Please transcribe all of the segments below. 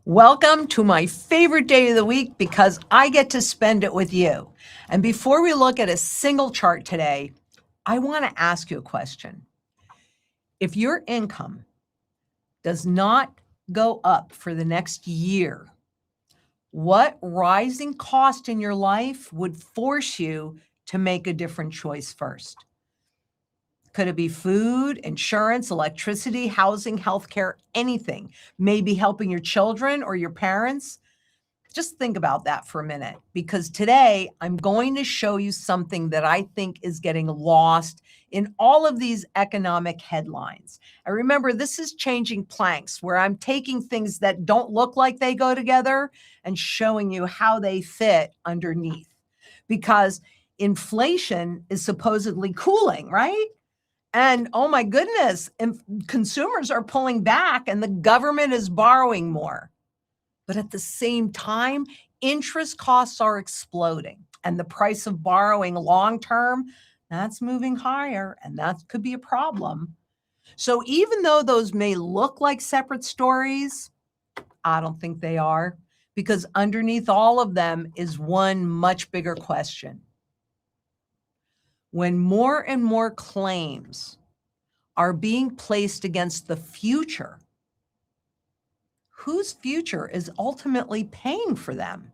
Welcome to my favorite day of the week because I get to spend it with you. And before we look at a single chart today, I want to ask you a question. If your income does not go up for the next year, what rising cost in your life would force you to make a different choice first? Could it be food, insurance, electricity, housing, healthcare, anything? Maybe helping your children or your parents? Just think about that for a minute, because today I'm going to show you something that I think is getting lost in all of these economic headlines. And remember, this is changing planks, where I'm taking things that don't look like they go together and showing you how they fit underneath. Because inflation is supposedly cooling, right? And oh my goodness, consumers are pulling back and the government is borrowing more. But at the same time, interest costs are exploding, and the price of borrowing long term, that's moving higher, and that could be a problem. So even though those may look like separate stories, I don't think they are, because underneath all of them is one much bigger question. When more and more claims are being placed against the future, whose future is ultimately paying for them?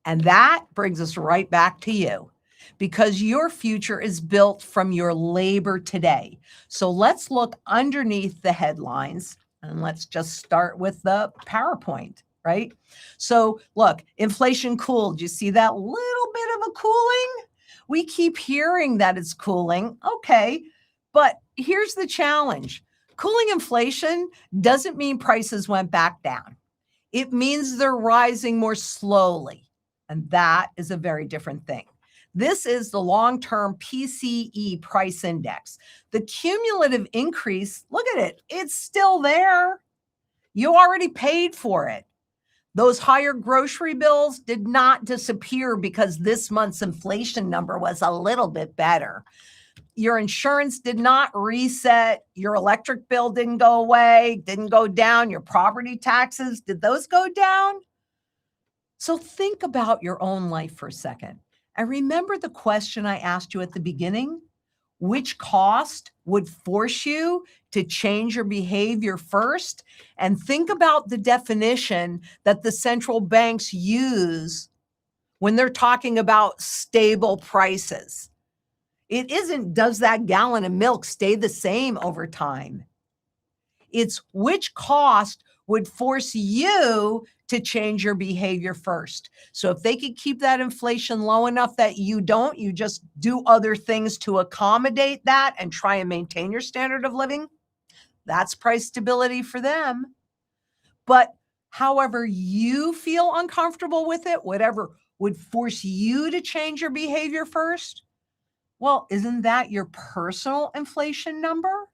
And that brings us right back to you, because your future is built from your labor today. So let's look underneath the headlines and let's just start with the PowerPoint, right? So look, inflation cooled. You see that little bit of a cooling? We keep hearing that it's cooling. Okay, but here's the challenge. Cooling inflation doesn't mean prices went back down. It means they're rising more slowly. And that is a very different thing. This is the long-term PCE price index. The cumulative increase, look at it, it's still there. You already paid for it. Those higher grocery bills did not disappear because this month's inflation number was a little bit better. Your insurance did not reset. Your electric bill didn't go away, didn't go down. Your property taxes, did those go down? So think about your own life for a second. And remember the question I asked you at the beginning? Which cost would force you to change your behavior first? And think about the definition that the central banks use when they're talking about stable prices. It isn't, does that gallon of milk stay the same over time? It's which cost would force you to change your behavior first. So if they could keep that inflation low enough that you don't, you just do other things to accommodate that and try and maintain your standard of living, that's price stability for them. But however you feel uncomfortable with it, whatever would force you to change your behavior first, well, isn't that your personal inflation number?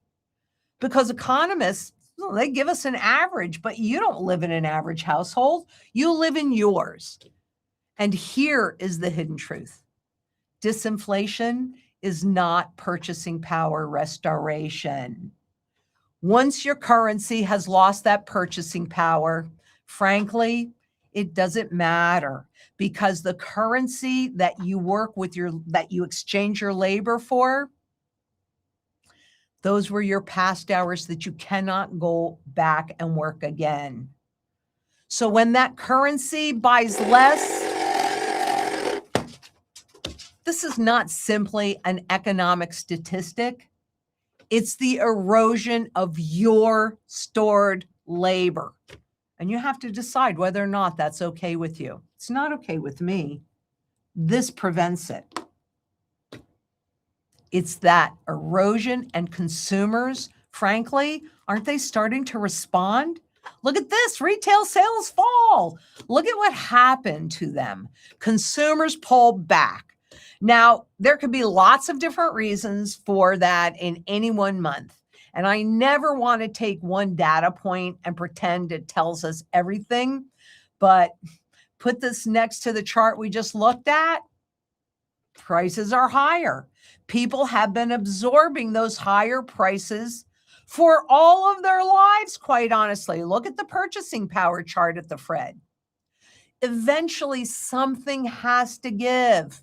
Because economists, well, they give us an average, but you don't live in an average household. You live in yours. And here is the hidden truth. Disinflation is not purchasing power restoration. Once your currency has lost that purchasing power, frankly, it doesn't matter, because the currency that you work with, that you exchange your labor for, those were your past hours that you cannot go back and work again. So when that currency buys less, this is not simply an economic statistic. It's the erosion of your stored labor. And you have to decide whether or not that's okay with you. It's not okay with me. This prevents it. It's that erosion, and consumers, frankly, aren't they starting to respond? Look at this, retail sales fall. Look at what happened to them. Consumers pulled back. Now, there could be lots of different reasons for that in any one month. And I never want to take one data point and pretend it tells us everything. But put this next to the chart we just looked at. Prices are higher. People have been absorbing those higher prices for all of their lives, quite honestly. Look at the purchasing power chart at the Fed. Eventually, something has to give.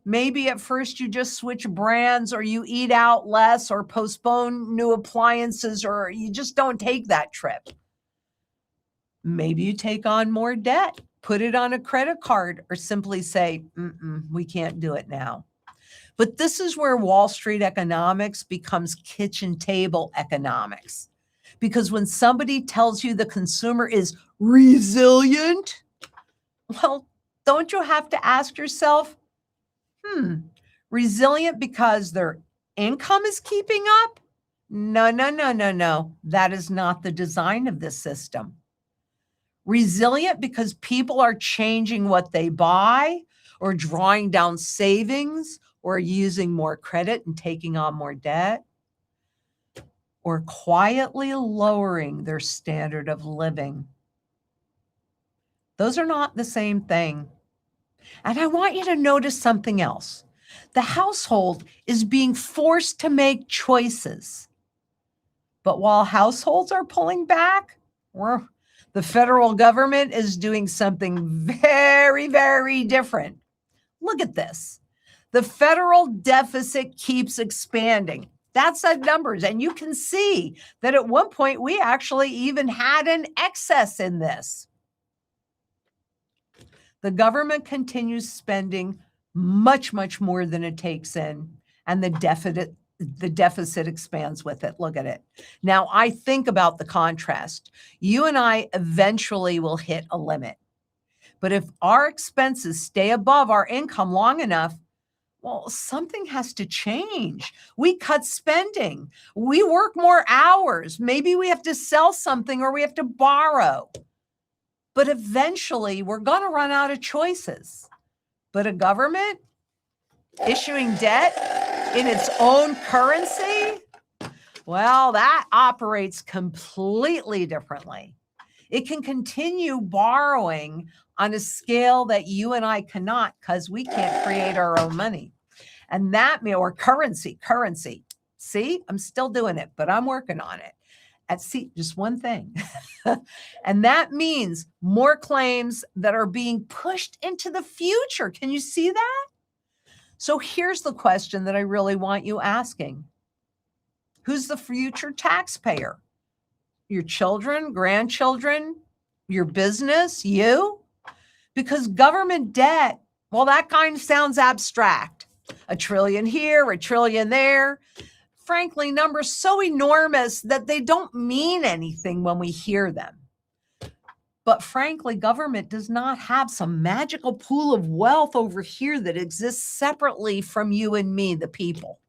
Maybe at first you just switch brands, or you eat out less, or postpone new appliances, or you just don't take that trip. Maybe you take on more debt, put it on a credit card, or simply say, we can't do it now. But this is where Wall Street economics becomes kitchen table economics. Because when somebody tells you the consumer is resilient, well, don't you have to ask yourself, resilient because their income is keeping up? No. That is not the design of this system. Resilient because people are changing what they buy, or drawing down savings, or using more credit and taking on more debt, or quietly lowering their standard of living. Those are not the same thing. And I want you to notice something else. The household is being forced to make choices. But while households are pulling back, the federal government is doing something very, very different. Look at this. The federal deficit keeps expanding. That's the numbers. And you can see that at one point we actually even had an excess in this. The government continues spending much, much more than it takes in, and the deficit expands with it. Look at it. Now, I think about the contrast. You and I eventually will hit a limit. But if our expenses stay above our income long enough, well, something has to change. We cut spending. We work more hours. Maybe we have to sell something, or we have to borrow. But eventually, we're going to run out of choices. But a government issuing debt in its own currency, well, that operates completely differently. It can continue borrowing on a scale that you and I cannot, because we can't create our own money. And that means, or currency. See, I'm still doing it, but I'm working on it. Just one thing. And that means more claims that are being pushed into the future. Can you see that? So here's the question that I really want you asking. Who's the future taxpayer? Your children, grandchildren, your business, you? Because government debt, well, that kind of sounds abstract. $1 trillion here, $1 trillion there. Frankly, numbers so enormous that they don't mean anything when we hear them. But frankly, government does not have some magical pool of wealth over here that exists separately from you and me, the people.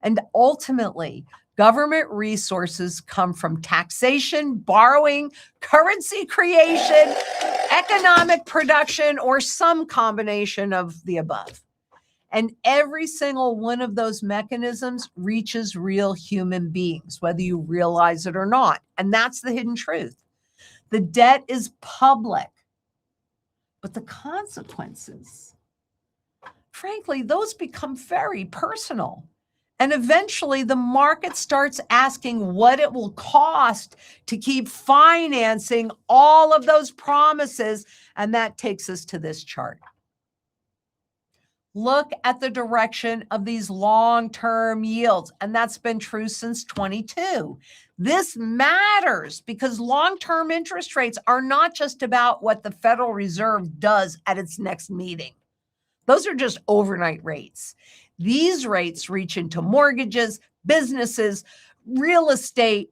And ultimately, government resources come from taxation, borrowing, currency creation, economic production, or some combination of the above. And every single one of those mechanisms reaches real human beings, whether you realize it or not. And that's the hidden truth. The debt is public, but the consequences, frankly, those become very personal. And eventually the market starts asking what it will cost to keep financing all of those promises. And that takes us to this chart. Look at the direction of these long-term yields, and that's been true since 22. This matters because long-term interest rates are not just about what the Federal Reserve does at its next meeting. Those are just overnight rates. These rates reach into mortgages, businesses, real estate,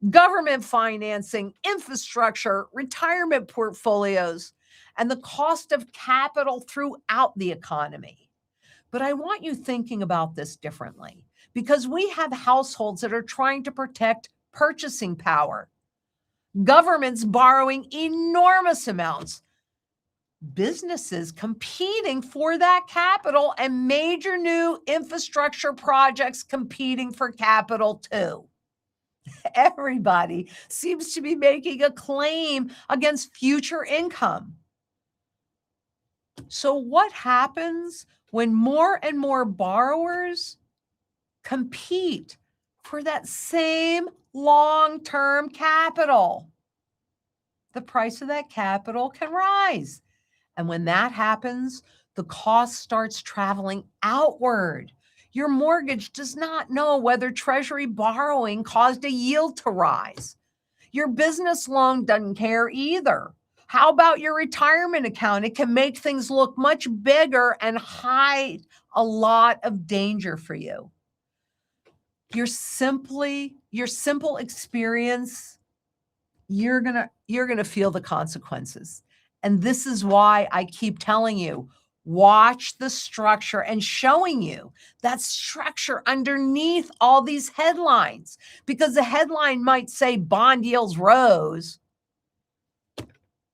government financing, infrastructure, retirement portfolios, and the cost of capital throughout the economy. But I want you thinking about this differently, because we have households that are trying to protect purchasing power, governments borrowing enormous amounts, businesses competing for that capital, and major new infrastructure projects competing for capital too. Everybody seems to be making a claim against future income. So what happens when more and more borrowers compete for that same long-term capital. The price of that capital can rise. And when that happens, the cost starts traveling outward. Your mortgage does not know whether Treasury borrowing caused a yield to rise. Your business loan doesn't care either. How about your retirement account? It can make things look much bigger and hide a lot of danger for you. Your simple experience, you're gonna feel the consequences. And this is why I keep telling you, watch the structure and showing you that structure underneath all these headlines, because the headline might say bond yields rose,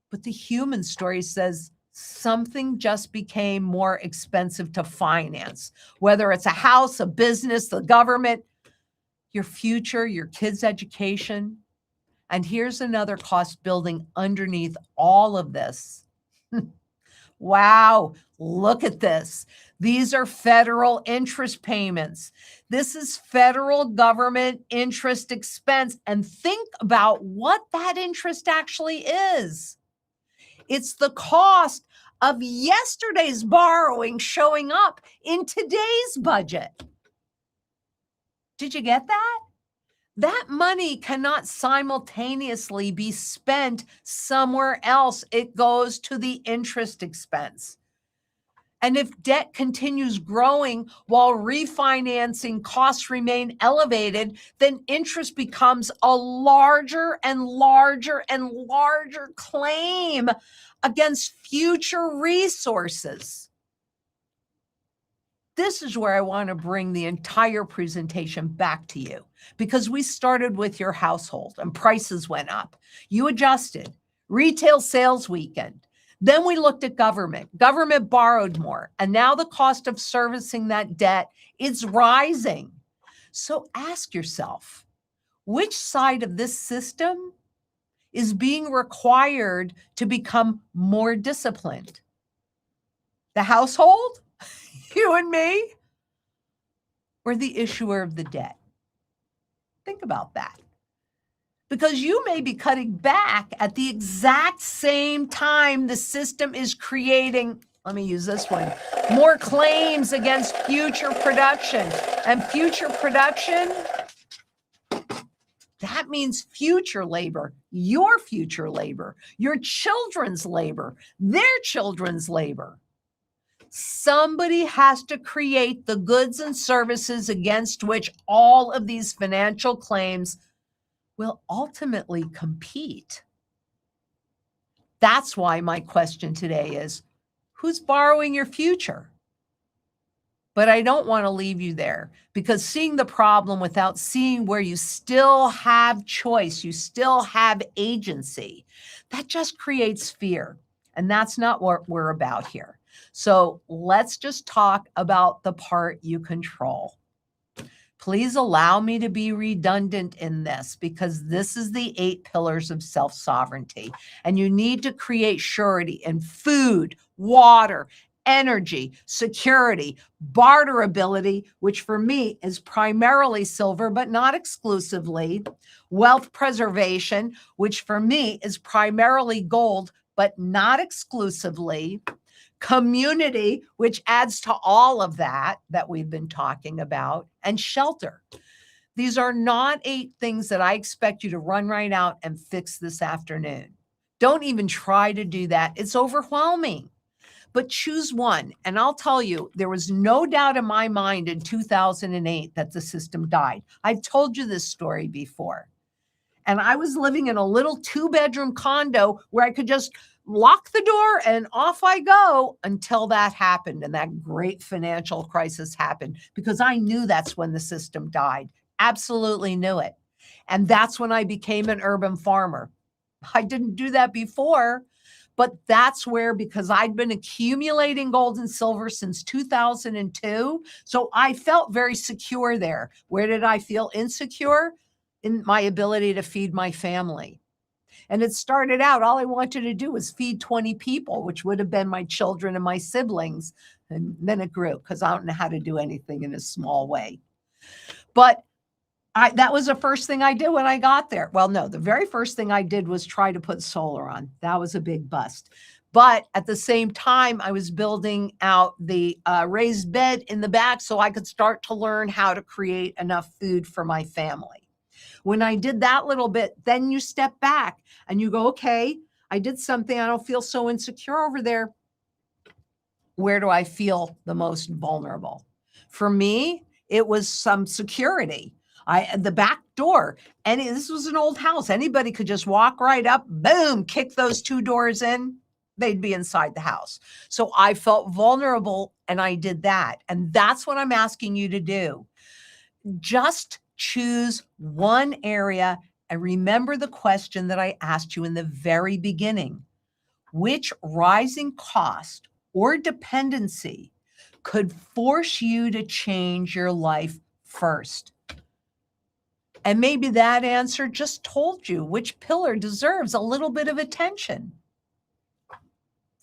but the human story says something just became more expensive to finance, whether it's a house, a business, the government, your future, your kids' education. And here's another cost building underneath all of this. Wow, look at this. These are federal interest payments. This is federal government interest expense. And think about what that interest actually is. It's the cost of yesterday's borrowing showing up in today's budget. Did you get that? That money cannot simultaneously be spent somewhere else. It goes to the interest expense. And if debt continues growing while refinancing costs remain elevated, then interest becomes a larger and larger and larger claim against future resources. This is where I want to bring the entire presentation back to you, because we started with your household and prices went up. You adjusted. Retail sales weakened. Then we looked at government. Government borrowed more. And now the cost of servicing that debt is rising. So ask yourself, which side of this system is being required to become more disciplined? The household? You and me? Or the issuer of the debt? Think about that. Because you may be cutting back at the exact same time the system is creating, let me use this one, more claims against future production. And future production, that means future labor, your future labor, your children's labor, their children's labor. Somebody has to create the goods and services against which all of these financial claims will ultimately compete. That's why my question today is, who's borrowing your future? But I don't want to leave you there, because seeing the problem without seeing where you still have choice, you still have agency, that just creates fear. And that's not what we're about here. So let's just talk about the part you control. Please allow me to be redundant in this, because this is the 8 pillars of self-sovereignty. And you need to create surety in food, water, energy, security, barterability, which for me is primarily silver, but not exclusively, wealth preservation, which for me is primarily gold, but not exclusively, community, which adds to all of that we've been talking about, and shelter. These are not 8 things that I expect you to run right out and fix this afternoon. Don't even try to do that. It's overwhelming. But choose one. And I'll tell you, there was no doubt in my mind in 2008 that the system died. I've told you this story before. And I was living in a little 2-bedroom condo where I could just lock the door and off I go until that happened. And that great financial crisis happened, because I knew that's when the system died. Absolutely knew it. And that's when I became an urban farmer. I didn't do that before, but that's where, because I'd been accumulating gold and silver since 2002. So I felt very secure there. Where did I feel insecure? In my ability to feed my family. And it started out, all I wanted to do was feed 20 people, which would have been my children and my siblings. And then it grew, because I don't know how to do anything in a small way. But That was the first thing I did when I got there. Well, no, the very first thing I did was try to put solar on. That was a big bust. But at the same time, I was building out the raised bed in the back so I could start to learn how to create enough food for my family. When I did that little bit, then you step back and you go, okay, I did something. I don't feel so insecure over there. Where do I feel the most vulnerable? For me, it was some security. The back door, and this was an old house. Anybody could just walk right up, boom, kick those two doors in, they'd be inside the house. So I felt vulnerable and I did that. And that's what I'm asking you to do. Just choose one area and remember the question that I asked you in the very beginning. Which rising cost or dependency could force you to change your life first? And maybe that answer just told you which pillar deserves a little bit of attention.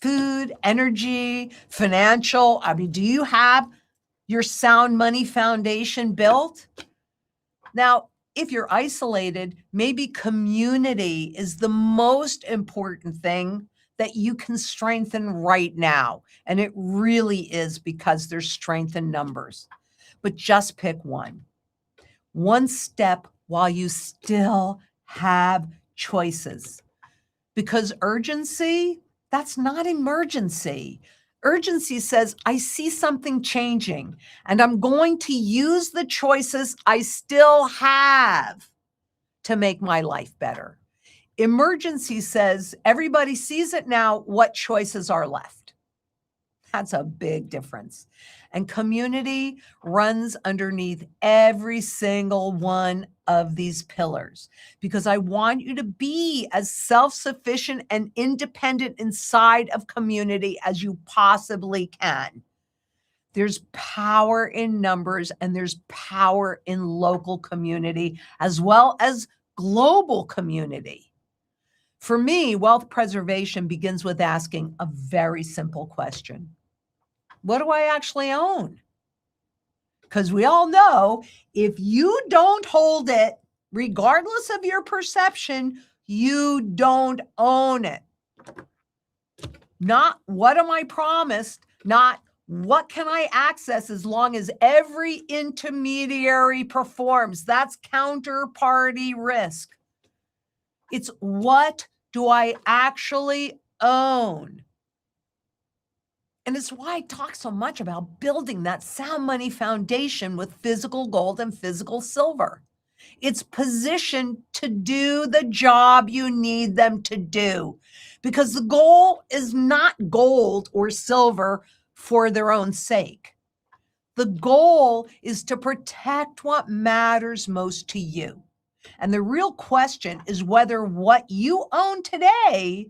Food, energy, financial. I mean, do you have your sound money foundation built? Now, if you're isolated, maybe community is the most important thing that you can strengthen right now. And it really is because there's strength in numbers. But just pick one step while you still have choices. Because urgency, that's not emergency. Urgency says, I see something changing and I'm going to use the choices I still have to make my life better. Emergency says, everybody sees it now, what choices are left? That's a big difference. And community runs underneath every single one of these pillars because I want you to be as self-sufficient and independent inside of community as you possibly can. There's power in numbers and there's power in local community as well as global community. For me, wealth preservation begins with asking a very simple question. What do I actually own? Because we all know if you don't hold it, regardless of your perception, you don't own it. Not what am I promised, not what can I access as long as every intermediary performs. That's counterparty risk. It's what do I actually own? And it's why I talk so much about building that sound money foundation with physical gold and physical silver. It's positioned to do the job you need them to do because the goal is not gold or silver for their own sake. The goal is to protect what matters most to you. And the real question is whether what you own today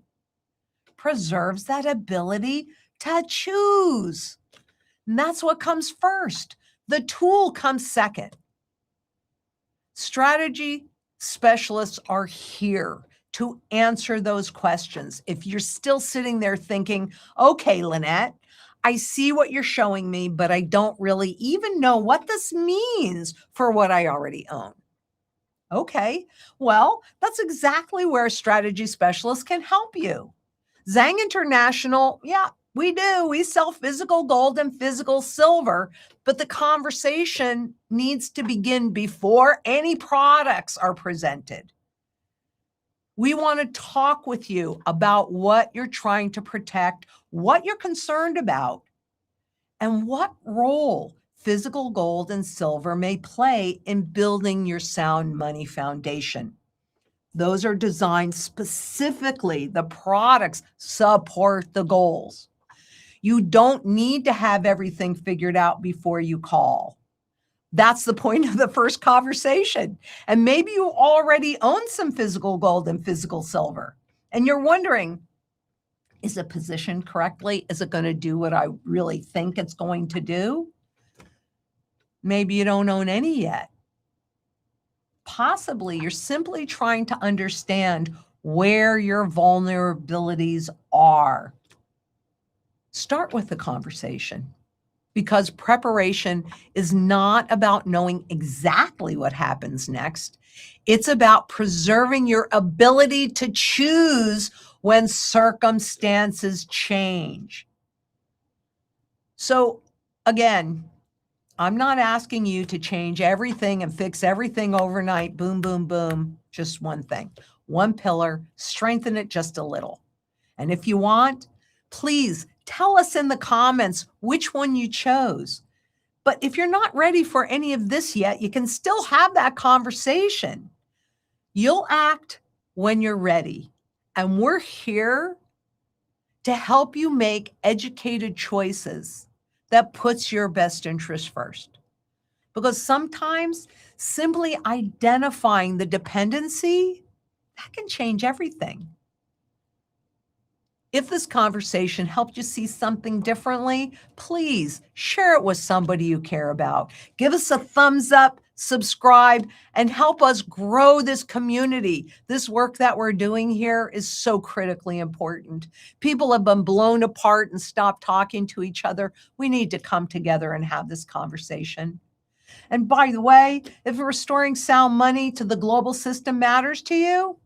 preserves that ability to choose. And that's what comes first. The tool comes second. Strategy specialists are here to answer those questions. If you're still sitting there thinking, okay, Lynette, I see what you're showing me, but I don't really even know what this means for what I already own. Okay, well, that's exactly where strategy specialists can help you. Zang International, yeah, we do. We sell physical gold and physical silver, but the conversation needs to begin before any products are presented. We want to talk with you about what you're trying to protect, what you're concerned about, and what role physical gold and silver may play in building your sound money foundation. Those are designed specifically, the products support the goals. You don't need to have everything figured out before you call. That's the point of the first conversation. And maybe you already own some physical gold and physical silver. And you're wondering, is it positioned correctly? Is it going to do what I really think it's going to do? Maybe you don't own any yet. Possibly you're simply trying to understand where your vulnerabilities are. Start with the conversation because preparation is not about knowing exactly what happens next. It's about preserving your ability to choose when circumstances change. So again, I'm not asking you to change everything and fix everything overnight. Boom, boom, boom. Just one thing, one pillar, strengthen it just a little. And if you want, please tell us in the comments which one you chose. But if you're not ready for any of this yet, you can still have that conversation. You'll act when you're ready. And we're here to help you make educated choices that puts your best interest first. Because sometimes simply identifying the dependency, that can change everything. If this conversation helped you see something differently, please share it with somebody you care about. Give us a thumbs up, subscribe, and help us grow this community. This work that we're doing here is so critically important. People have been blown apart and stopped talking to each other. We need to come together and have this conversation. And by the way, if restoring sound money to the global system matters to you,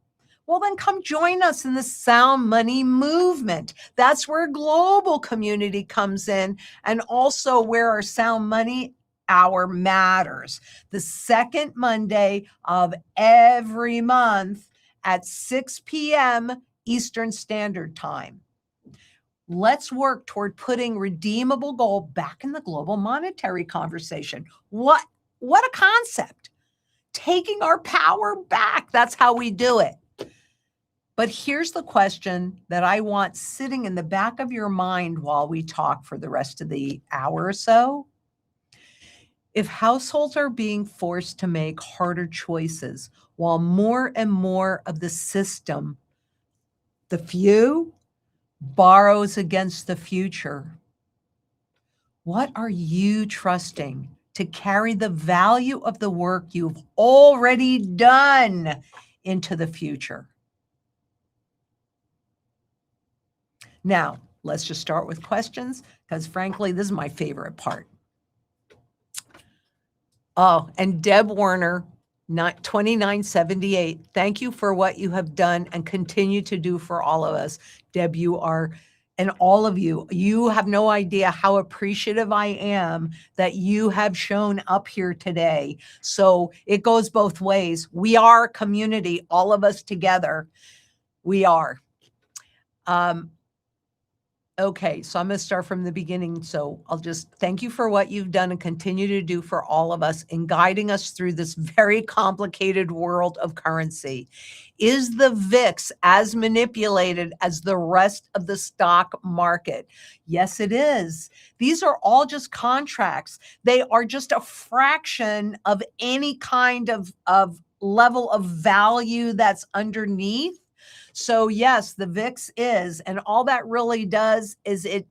well, then come join us in the sound money movement. That's where global community comes in, and also where our sound money hour matters. The second Monday of every month at 6 p.m. Eastern Standard Time. Let's work toward putting redeemable gold back in the global monetary conversation. What a concept. Taking our power back. That's how we do it. But here's the question that I want sitting in the back of your mind while we talk for the rest of the hour or so. If households are being forced to make harder choices while more and more of the system, the few, borrows against the future, what are you trusting to carry the value of the work you've already done into the future? Now, let's just start with questions, because frankly, this is my favorite part. Oh, and Deb Warner, 2978, thank you for what you have done and continue to do for all of us. Deb, you are, and all of you, you have no idea how appreciative I am that you have shown up here today. So it goes both ways. We are a community, all of us together. We are. Okay, so I'm going to start from the beginning. So I'll just thank you for what you've done and continue to do for all of us in guiding us through this very complicated world of currency. Is the VIX as manipulated as the rest of the stock market? Yes, it is. These are all just contracts. They are just a fraction of any kind of level of value that's underneath. So yes, the VIX is, and all that really does is and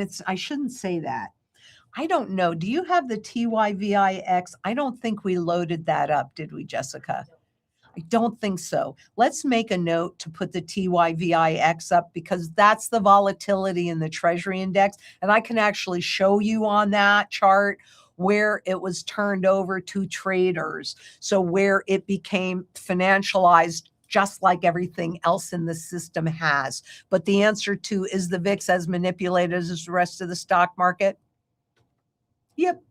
it's, I shouldn't say that. I don't know. Do you have the TYVIX? I don't think we loaded that up, did we, Jessica? I don't think so. Let's make a note to put the TYVIX up, because that's the volatility in the Treasury Index. And I can actually show you on that chart where it was turned over to traders. So where it became financialized, just like everything else in the system has. But the answer to, is the VIX as manipulated as the rest of the stock market? Yep.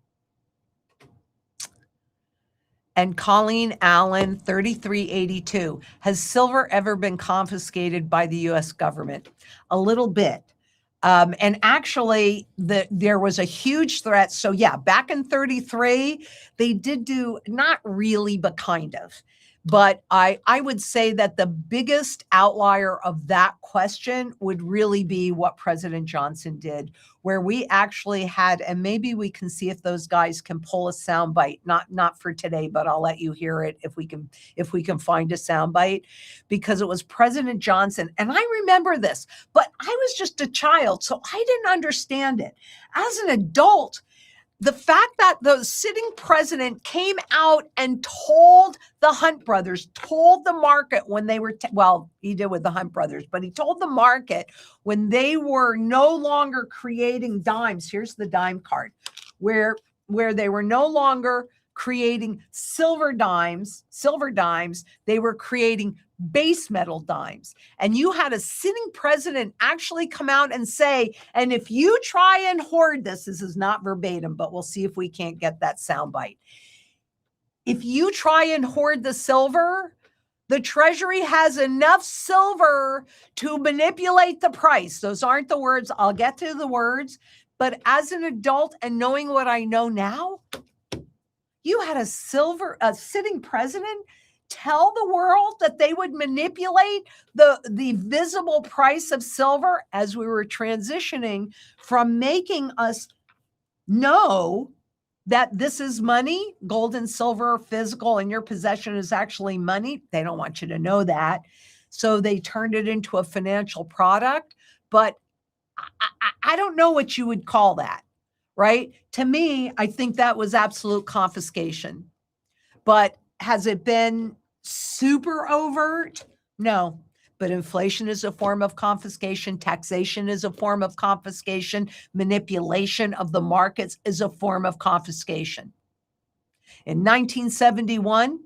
And Colleen Allen, 3382, has silver ever been confiscated by the US government? A little bit. And actually, there was a huge threat. So yeah, back in 33, they did do, not really, but kind of. But I would say that the biggest outlier of that question would really be what President Johnson did, where we actually had, and maybe we can see if those guys can pull a soundbite, not for today, but I'll let you hear it if we can find a soundbite, because it was President Johnson. And I remember this, but I was just a child, so I didn't understand it. As an adult, the fact that the sitting president came out and told the Hunt brothers, told the market when they were, well, he did with the Hunt brothers, but he told the market when they were no longer creating dimes. Here's the dime card, where they were no longer creating silver dimes, they were creating base metal dimes. And you had a sitting president actually come out and say, and if you try and hoard this is not verbatim, but we'll see if we can't get that soundbite. If you try and hoard the silver, the Treasury has enough silver to manipulate the price. Those aren't the words. I'll get to the words. But as an adult and knowing what I know now, you had a sitting president tell the world that they would manipulate the visible price of silver as we were transitioning from making us know that this is money, gold and silver, physical in your possession is actually money. They don't want you to know that. So they turned it into a financial product, but I don't know what you would call that, right? To me, I think that was absolute confiscation. But has it been super overt? No. But inflation is a form of confiscation. Taxation is a form of confiscation. Manipulation of the markets is a form of confiscation. In 1971,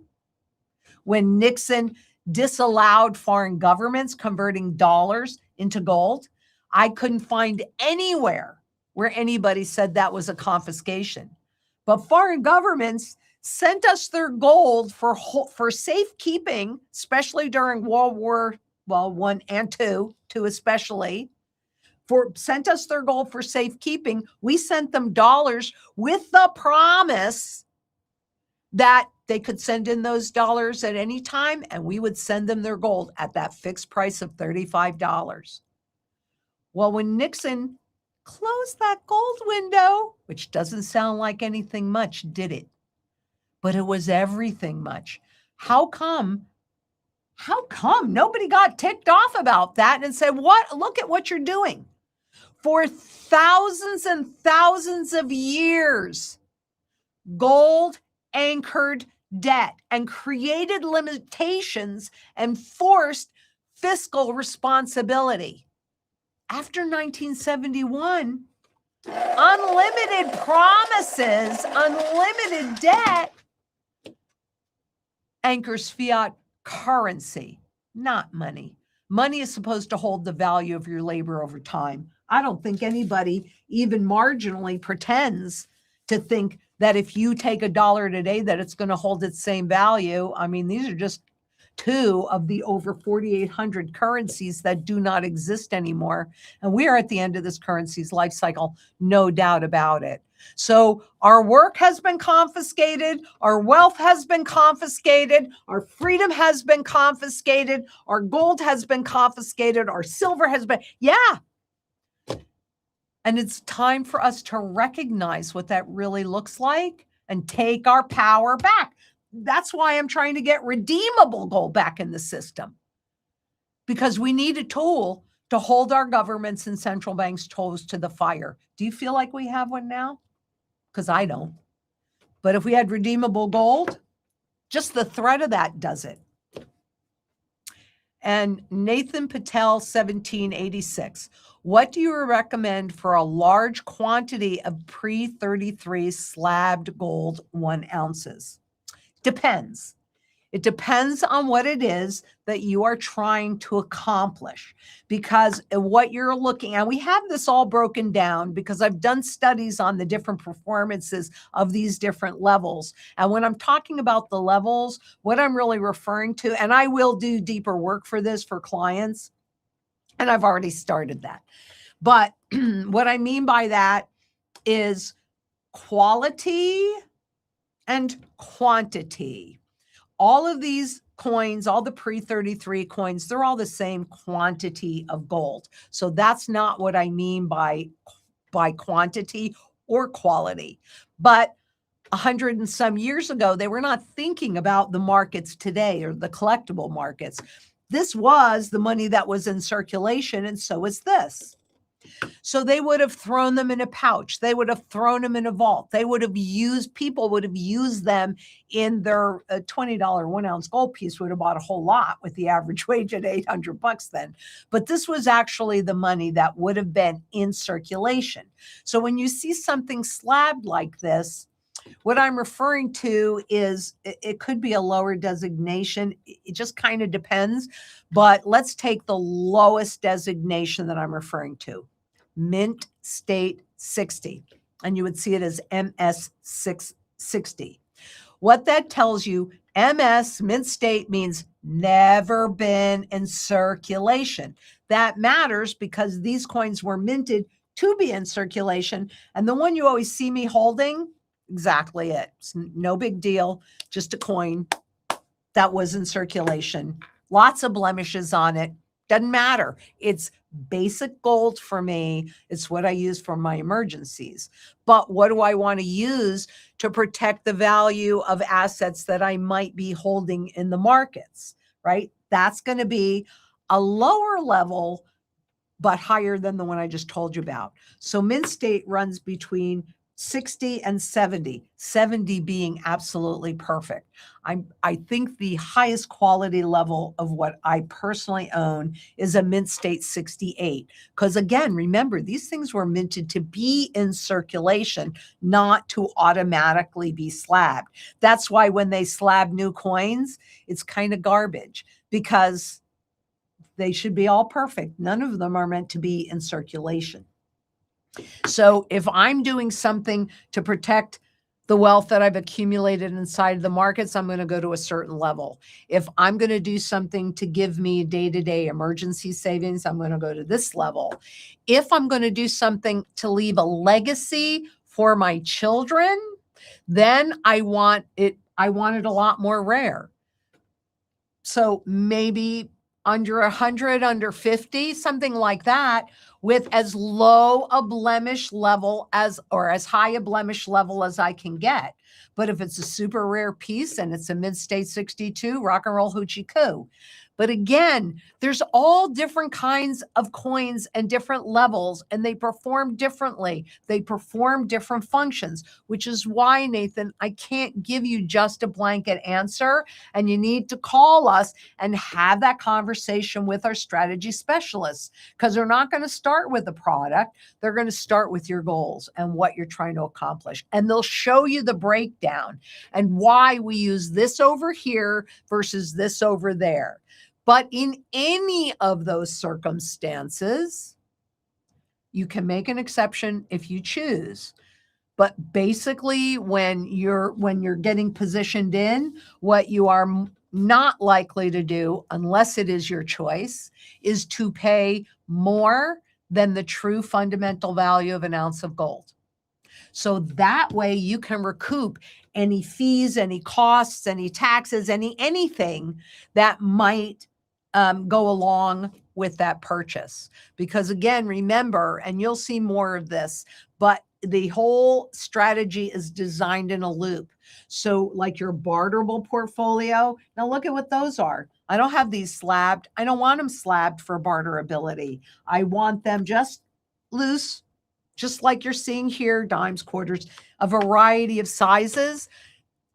when Nixon disallowed foreign governments converting dollars into gold, I couldn't find anywhere where anybody said that was a confiscation. But foreign governments sent us their gold for safekeeping, especially during World War I and II especially, sent us their gold for safekeeping. We sent them dollars with the promise that they could send in those dollars at any time, and we would send them their gold at that fixed price of $35. Well, when Nixon closed that gold window, which doesn't sound like anything much, did it? But it was everything much. How come nobody got ticked off about that and said, look at what you're doing? For thousands and thousands of years, gold anchored debt and created limitations and forced fiscal responsibility. After 1971, unlimited promises, unlimited debt anchors fiat currency, not money. Money is supposed to hold the value of your labor over time. I don't think anybody even marginally pretends to think that if you take $1 today, that it's going to hold its same value. I mean, these are just two of the over 4,800 currencies that do not exist anymore. And we are at the end of this currency's life cycle, no doubt about it. So our work has been confiscated, our wealth has been confiscated, our freedom has been confiscated, our gold has been confiscated, our silver has been, And it's time for us to recognize what that really looks like and take our power back. That's why I'm trying to get redeemable gold back in the system, because we need a tool to hold our governments and central banks' toes to the fire. Do you feel like we have one now? Because I don't. But if we had redeemable gold, just the threat of that does it. And Nathan Patel, 1786. What do you recommend for a large quantity of pre-33 slabbed gold 1 ounces? Depends. It depends on what it is that you are trying to accomplish, because what you're looking at, we have this all broken down because I've done studies on the different performances of these different levels. And when I'm talking about the levels, what I'm really referring to, and I will do deeper work for this for clients, and I've already started that. But what I mean by that is quality and quantity. All of these coins, all the pre-33 coins, they're all the same quantity of gold. So that's not what I mean by quantity or quality. But 100 and some years ago, they were not thinking about the markets today or the collectible markets. This was the money that was in circulation, and so is this. So they would have thrown them in a pouch. They would have thrown them in a vault. People would have used them in their $20 1 ounce gold piece would have bought a whole lot with the average wage at $800 then. But this was actually the money that would have been in circulation. So when you see something slabbed like this, what I'm referring to is it could be a lower designation. It just kind of depends. But let's take the lowest designation that I'm referring to, Mint State 60. And you would see it as MS 660. What that tells you, MS, Mint State, means never been in circulation. That matters because these coins were minted to be in circulation. And the one you always see me holding, exactly it. It's no big deal, just a coin that was in circulation. Lots of blemishes on it. Doesn't matter. It's basic gold for me. It's what I use for my emergencies. But what do I want to use to protect the value of assets that I might be holding in the markets, right? That's going to be a lower level, but higher than the one I just told you about. So Mint State runs between 60 and 70, 70 being absolutely perfect. I think the highest quality level of what I personally own is a Mint State 68. Because again, remember, these things were minted to be in circulation, not to automatically be slabbed. That's why when they slab new coins, it's kind of garbage because they should be all perfect. None of them are meant to be in circulation. So if I'm doing something to protect the wealth that I've accumulated inside the markets, I'm going to go to a certain level. If I'm going to do something to give me day-to-day emergency savings, I'm going to go to this level. If I'm going to do something to leave a legacy for my children, then I want it a lot more rare. So maybe under 100, under 50, something like that, with as low a blemish level or as high a blemish level as I can get. But if it's a super rare piece and it's a Mint State 62, rock and roll hoochie coo. But again, there's all different kinds of coins and different levels, and they perform differently. They perform different functions, which is why, Nathan, I can't give you just a blanket answer, and you need to call us and have that conversation with our strategy specialists, because they're not going to start with the product. They're going to start with your goals and what you're trying to accomplish. And they'll show you the breakdown and why we use this over here versus this over there. But in any of those circumstances, you can make an exception if you choose. But basically, when you're getting positioned in, what you are not likely to do, unless it is your choice, is to pay more than the true fundamental value of an ounce of gold. So that way you can recoup any fees, any costs, any taxes, anything that might go along with that purchase. Because again, remember, and you'll see more of this, but the whole strategy is designed in a loop. So like your barterable portfolio, now look at what those are. I don't have these slabbed. I don't want them slabbed for barterability. I want them just loose, just like you're seeing here, dimes, quarters, a variety of sizes,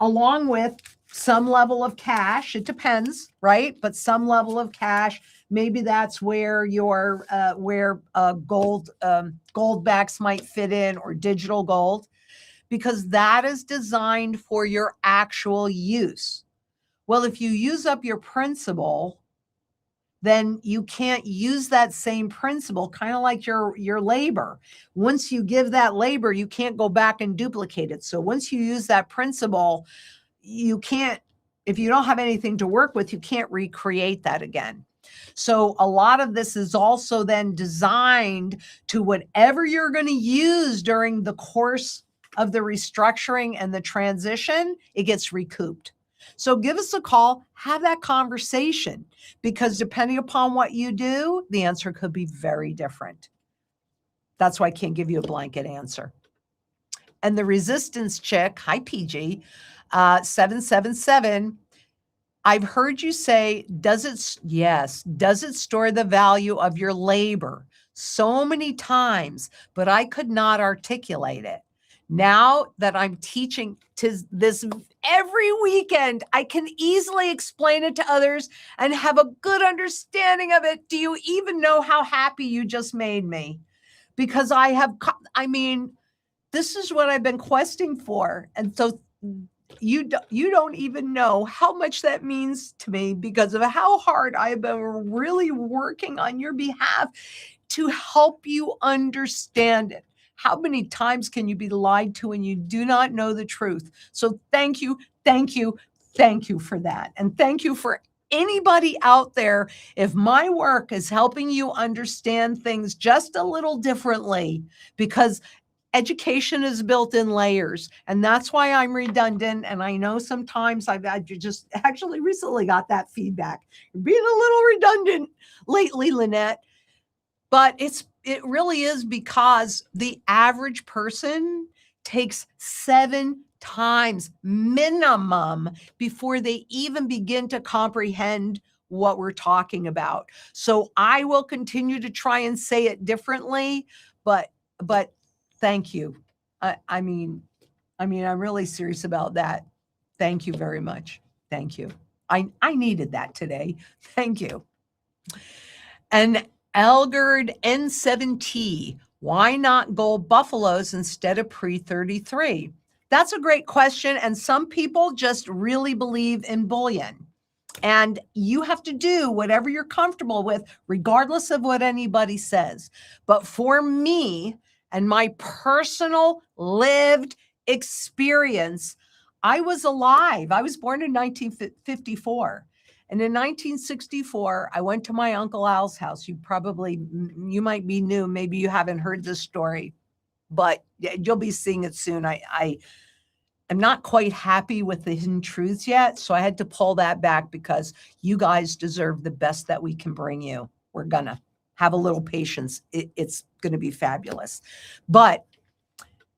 along with some level of cash. It depends, right? But some level of cash. Maybe that's where your gold backs might fit in, or digital gold, because that is designed for your actual use. Well, if you use up your principal, then you can't use that same principle, kind of like your labor. Once you give that labor, you can't go back and duplicate it. So once you use that principle, you can't, if you don't have anything to work with, you can't recreate that again. So a lot of this is also then designed to whatever you're going to use during the course of the restructuring and the transition, it gets recouped. So give us a call, have that conversation, because depending upon what you do, the answer could be very different. That's why I can't give you a blanket answer. And the resistance chick, hi PG, 777, I've heard you say, does it store the value of your labor? so many times, but I could not articulate it. Now that I'm teaching to this every weekend, I can easily explain it to others and have a good understanding of it. Do you even know how happy you just made me? Because I mean, this is what I've been questing for. And so you don't even know how much that means to me because of how hard I've been really working on your behalf to help you understand it. How many times can you be lied to and you do not know the truth? So thank you, thank you, thank you for that. And thank you for anybody out there. If my work is helping you understand things just a little differently, because education is built in layers, and that's why I'm redundant. And I know sometimes I just actually recently got that feedback. You're being a little redundant lately, Lynette. But it really is because the average person takes 7 times minimum before they even begin to comprehend what we're talking about. So I will continue to try and say it differently, but thank you. I mean, I'm really serious about that. Thank you very much. Thank you. I needed that today. Thank you. And Elgard N7T, why not gold buffaloes instead of pre-33? That's a great question. And some people just really believe in bullion. And you have to do whatever you're comfortable with, regardless of what anybody says. But for me and my personal lived experience, I was alive. I was born in 1954. And in 1964, I went to my Uncle Al's house. You might be new. Maybe you haven't heard this story, but you'll be seeing it soon. I'm not quite happy with the hidden truths yet. So I had to pull that back because you guys deserve the best that we can bring you. We're going to have a little patience. It's going to be fabulous. But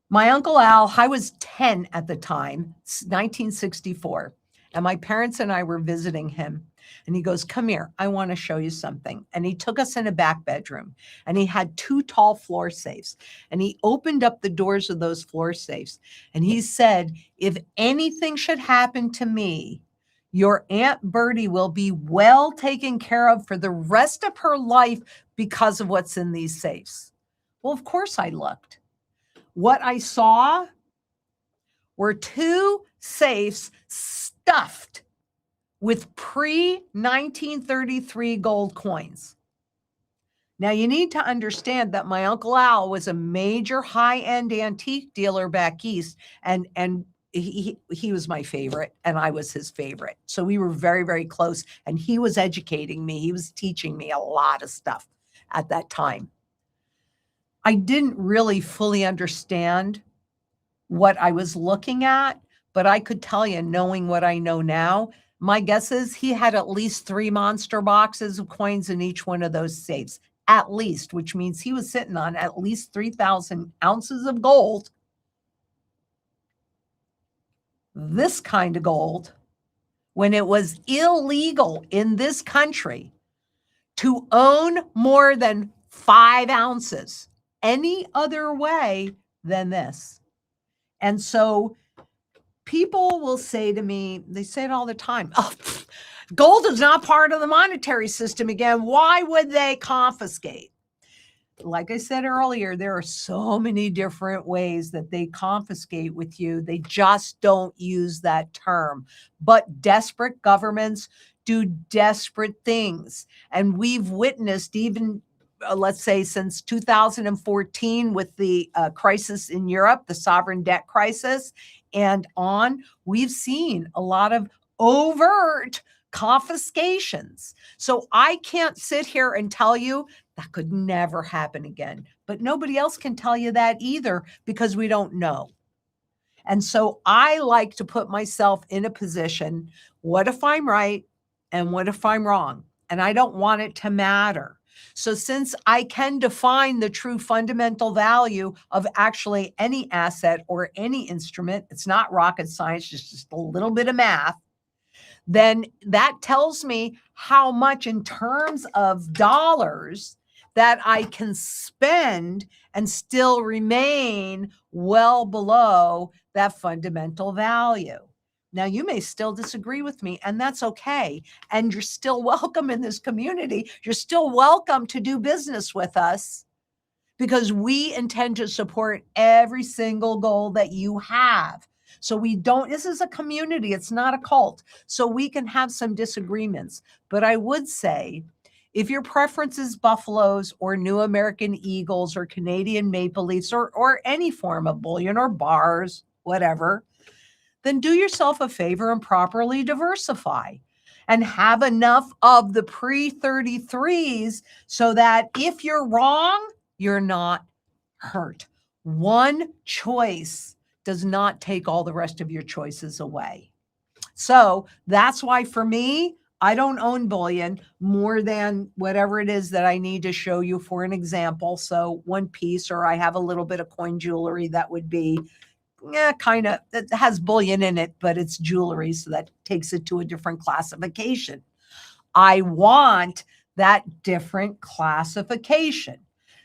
my Uncle Al, I was 10 at the time, 1964. And my parents and I were visiting him. And he goes, come here, I want to show you something. And he took us in a back bedroom. And he had 2 tall floor safes. And he opened up the doors of those floor safes. And he said, if anything should happen to me, your Aunt Bertie will be well taken care of for the rest of her life because of what's in these safes. Well, of course I looked. What I saw were 2 safes stuffed with pre-1933 gold coins. Now, you need to understand that my Uncle Al was a major high-end antique dealer back east, and he was my favorite, and I was his favorite. So we were very, very close, and he was educating me. He was teaching me a lot of stuff at that time. I didn't really fully understand what I was looking at, but I could tell you, knowing what I know now, my guess is he had at least 3 monster boxes of coins in each one of those safes, at least, which means he was sitting on at least 3,000 ounces of gold. This kind of gold, when it was illegal in this country to own more than 5 ounces any other way than this. And so people will say to me, they say it all the time, oh, gold is not part of the monetary system again. Why would they confiscate? Like I said earlier, there are so many different ways that they confiscate with you. They just don't use that term. But desperate governments do desperate things. And we've witnessed even let's say since 2014 with the crisis in Europe, the sovereign debt crisis, and on, we've seen a lot of overt confiscations. So I can't sit here and tell you that could never happen again. But nobody else can tell you that either because we don't know. And so I like to put myself in a position, what if I'm right and what if I'm wrong? And I don't want it to matter. So since I can define the true fundamental value of actually any asset or any instrument, it's not rocket science, it's just a little bit of math, then that tells me how much in terms of dollars that I can spend and still remain well below that fundamental value. Now, you may still disagree with me, and that's okay. And you're still welcome in this community. You're still welcome to do business with us because we intend to support every single goal that you have. So we don't, this is a community, it's not a cult. So we can have some disagreements. But I would say, if your preference is Buffaloes or New American Eagles or Canadian Maple Leafs or any form of bullion or bars, whatever, then do yourself a favor and properly diversify and have enough of the pre-33s so that if you're wrong, you're not hurt. One choice does not take all the rest of your choices away. So that's why for me, I don't own bullion more than whatever it is that I need to show you for an example. So one piece, or I have a little bit of coin jewelry that would be kind of, that has bullion in it, but it's jewelry. So that takes it to a different classification. I want that different classification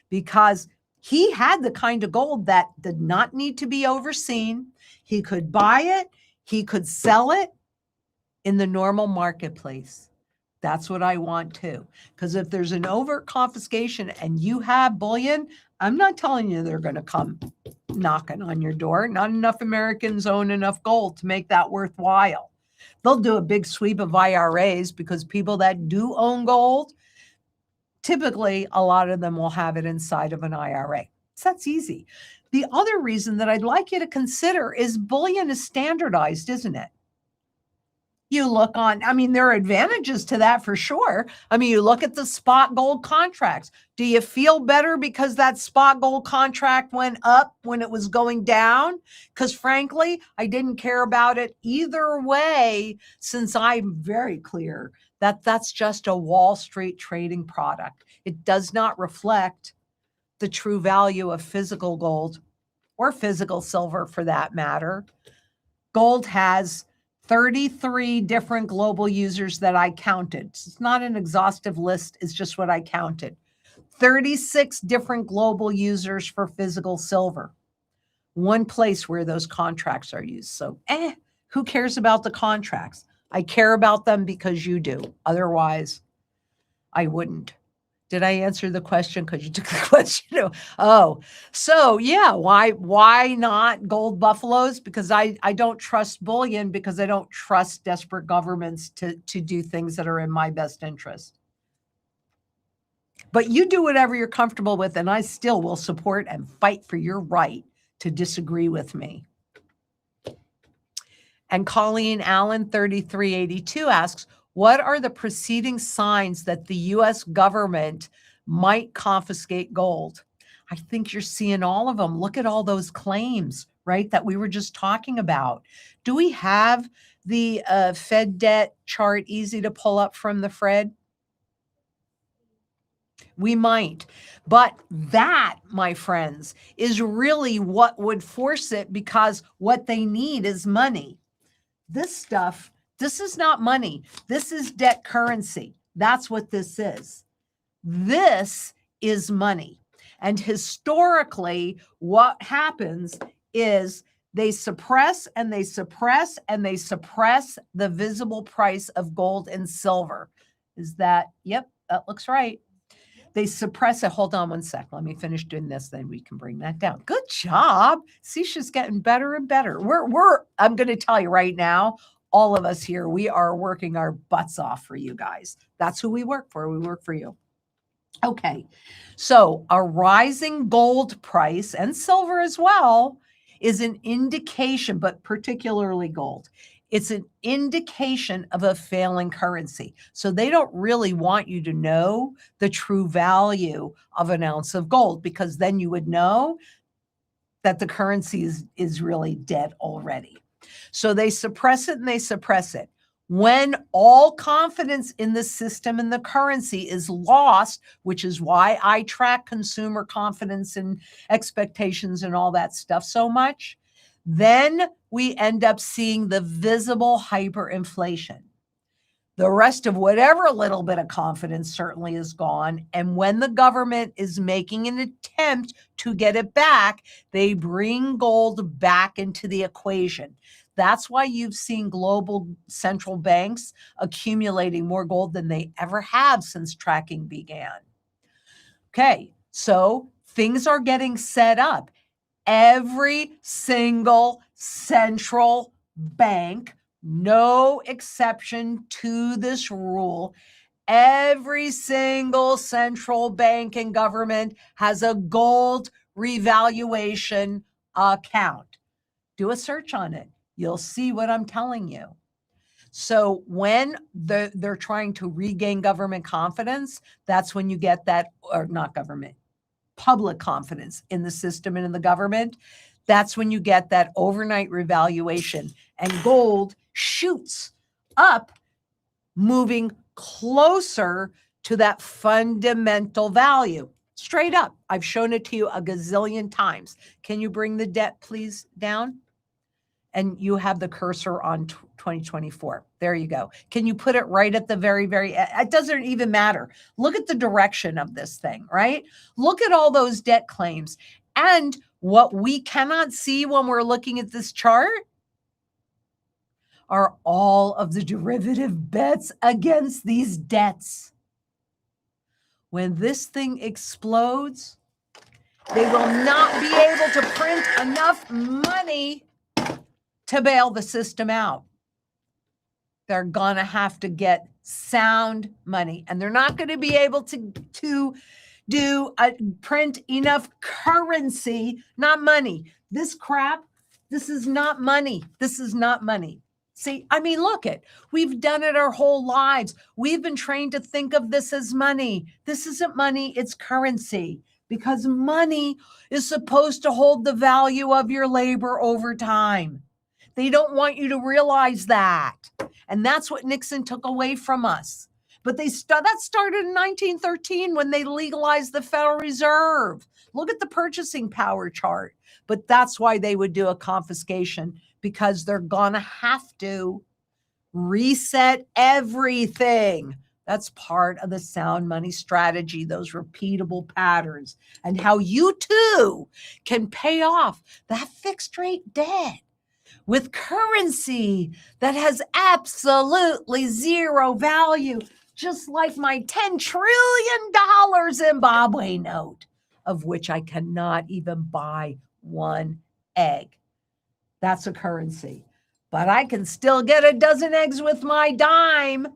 because he had the kind of gold that did not need to be overseen. He could buy it. He could sell it in the normal marketplace. That's what I want too. Because if there's an overt confiscation and you have bullion, I'm not telling you they're going to come knocking on your door. Not enough Americans own enough gold to make that worthwhile. They'll do a big sweep of IRAs because people that do own gold, typically a lot of them will have it inside of an IRA. So that's easy. The other reason that I'd like you to consider is bullion is standardized, isn't it? You look on, I mean, there are advantages to that for sure. I mean, you look at the spot gold contracts. Do you feel better because that spot gold contract went up when it was going down? Because frankly, I didn't care about it either way, since I'm very clear that that's just a Wall Street trading product. It does not reflect the true value of physical gold or physical silver for that matter. Gold has 33 different global users that I counted. It's not an exhaustive list. It's just what I counted. 36 different global users for physical silver. One place where those contracts are used. So, who cares about the contracts? I care about them because you do. Otherwise, I wouldn't. Did I answer the question? Because you took the question. Oh, so yeah, why not gold buffaloes? Because I don't trust bullion because I don't trust desperate governments to do things that are in my best interest. But you do whatever you're comfortable with, and I still will support and fight for your right to disagree with me. And Colleen Allen, 3382, asks, what are the preceding signs that the U.S. government might confiscate gold? I think you're seeing all of them. Look at all those claims, right, that we were just talking about. Do we have the Fed debt chart easy to pull up from the Fred? We might. But that, my friends, is really what would force it, because what they need is money. This stuff, this is not money. This is debt currency. That's what this is. This is money. And historically, what happens is they suppress and they suppress and they suppress the visible price of gold and silver. Is that, yep, that looks right. They suppress it. Hold on one sec. Let me finish doing this, then we can bring that down. Good job. See, she's getting better and better. I'm going to tell you right now, all of us here, we are working our butts off for you guys. That's who we work for. We work for you. Okay. So a rising gold price and silver as well is an indication, but particularly gold. It's an indication of a failing currency. So they don't really want you to know the true value of an ounce of gold, because then you would know that the currency is really dead already. So they suppress it and they suppress it. When all confidence in the system and the currency is lost, which is why I track consumer confidence and expectations and all that stuff so much, then we end up seeing the visible hyperinflation. The rest of whatever little bit of confidence certainly is gone. And when the government is making an attempt to get it back, they bring gold back into the equation. That's why you've seen global central banks accumulating more gold than they ever have since tracking began. Okay, so things are getting set up. Every single central bank, no exception to this rule, every single central bank and government has a gold revaluation account. Do a search on it. You'll see what I'm telling you. So when they're trying to regain government confidence, that's when you get that, or not government, public confidence in the system and in the government. That's when you get that overnight revaluation, and gold shoots up, moving closer to that fundamental value. Straight up. I've shown it to you a gazillion times. Can you bring the debt, please, down? And you have the cursor on 2024. There you go. Can you put it right at the very, it doesn't even matter. Look at the direction of this thing, right? Look at all those debt claims. And what we cannot see when we're looking at this chart are all of the derivative bets against these debts. When this thing explodes, they will not be able to print enough money to bail the system out. They're going to have to get sound money, and they're not going to be able to print enough currency, not money. This crap, this is not money. This is not money. See, I mean, look it. We've done it our whole lives. We've been trained to think of this as money. This isn't money, it's currency. Because money is supposed to hold the value of your labor over time. They don't want you to realize that. And that's what Nixon took away from us. But that started in 1913 when they legalized the Federal Reserve. Look at the purchasing power chart. But that's why they would do a confiscation, because they're going to have to reset everything. That's part of the sound money strategy, those repeatable patterns, and how you too can pay off that fixed rate debt with currency that has absolutely zero value, just like my $10 trillion Zimbabwe note, of which I cannot even buy one egg. That's a currency. But I can still get a dozen eggs with my dime,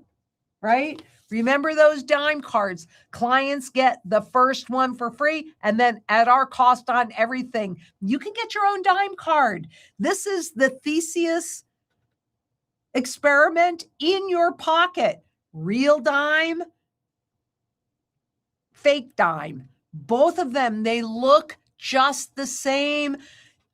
right? Remember those dime cards? Clients get the first one for free, and then at our cost on everything, you can get your own dime card. This is the Theseus experiment in your pocket. Real dime, fake dime. Both of them, they look just the same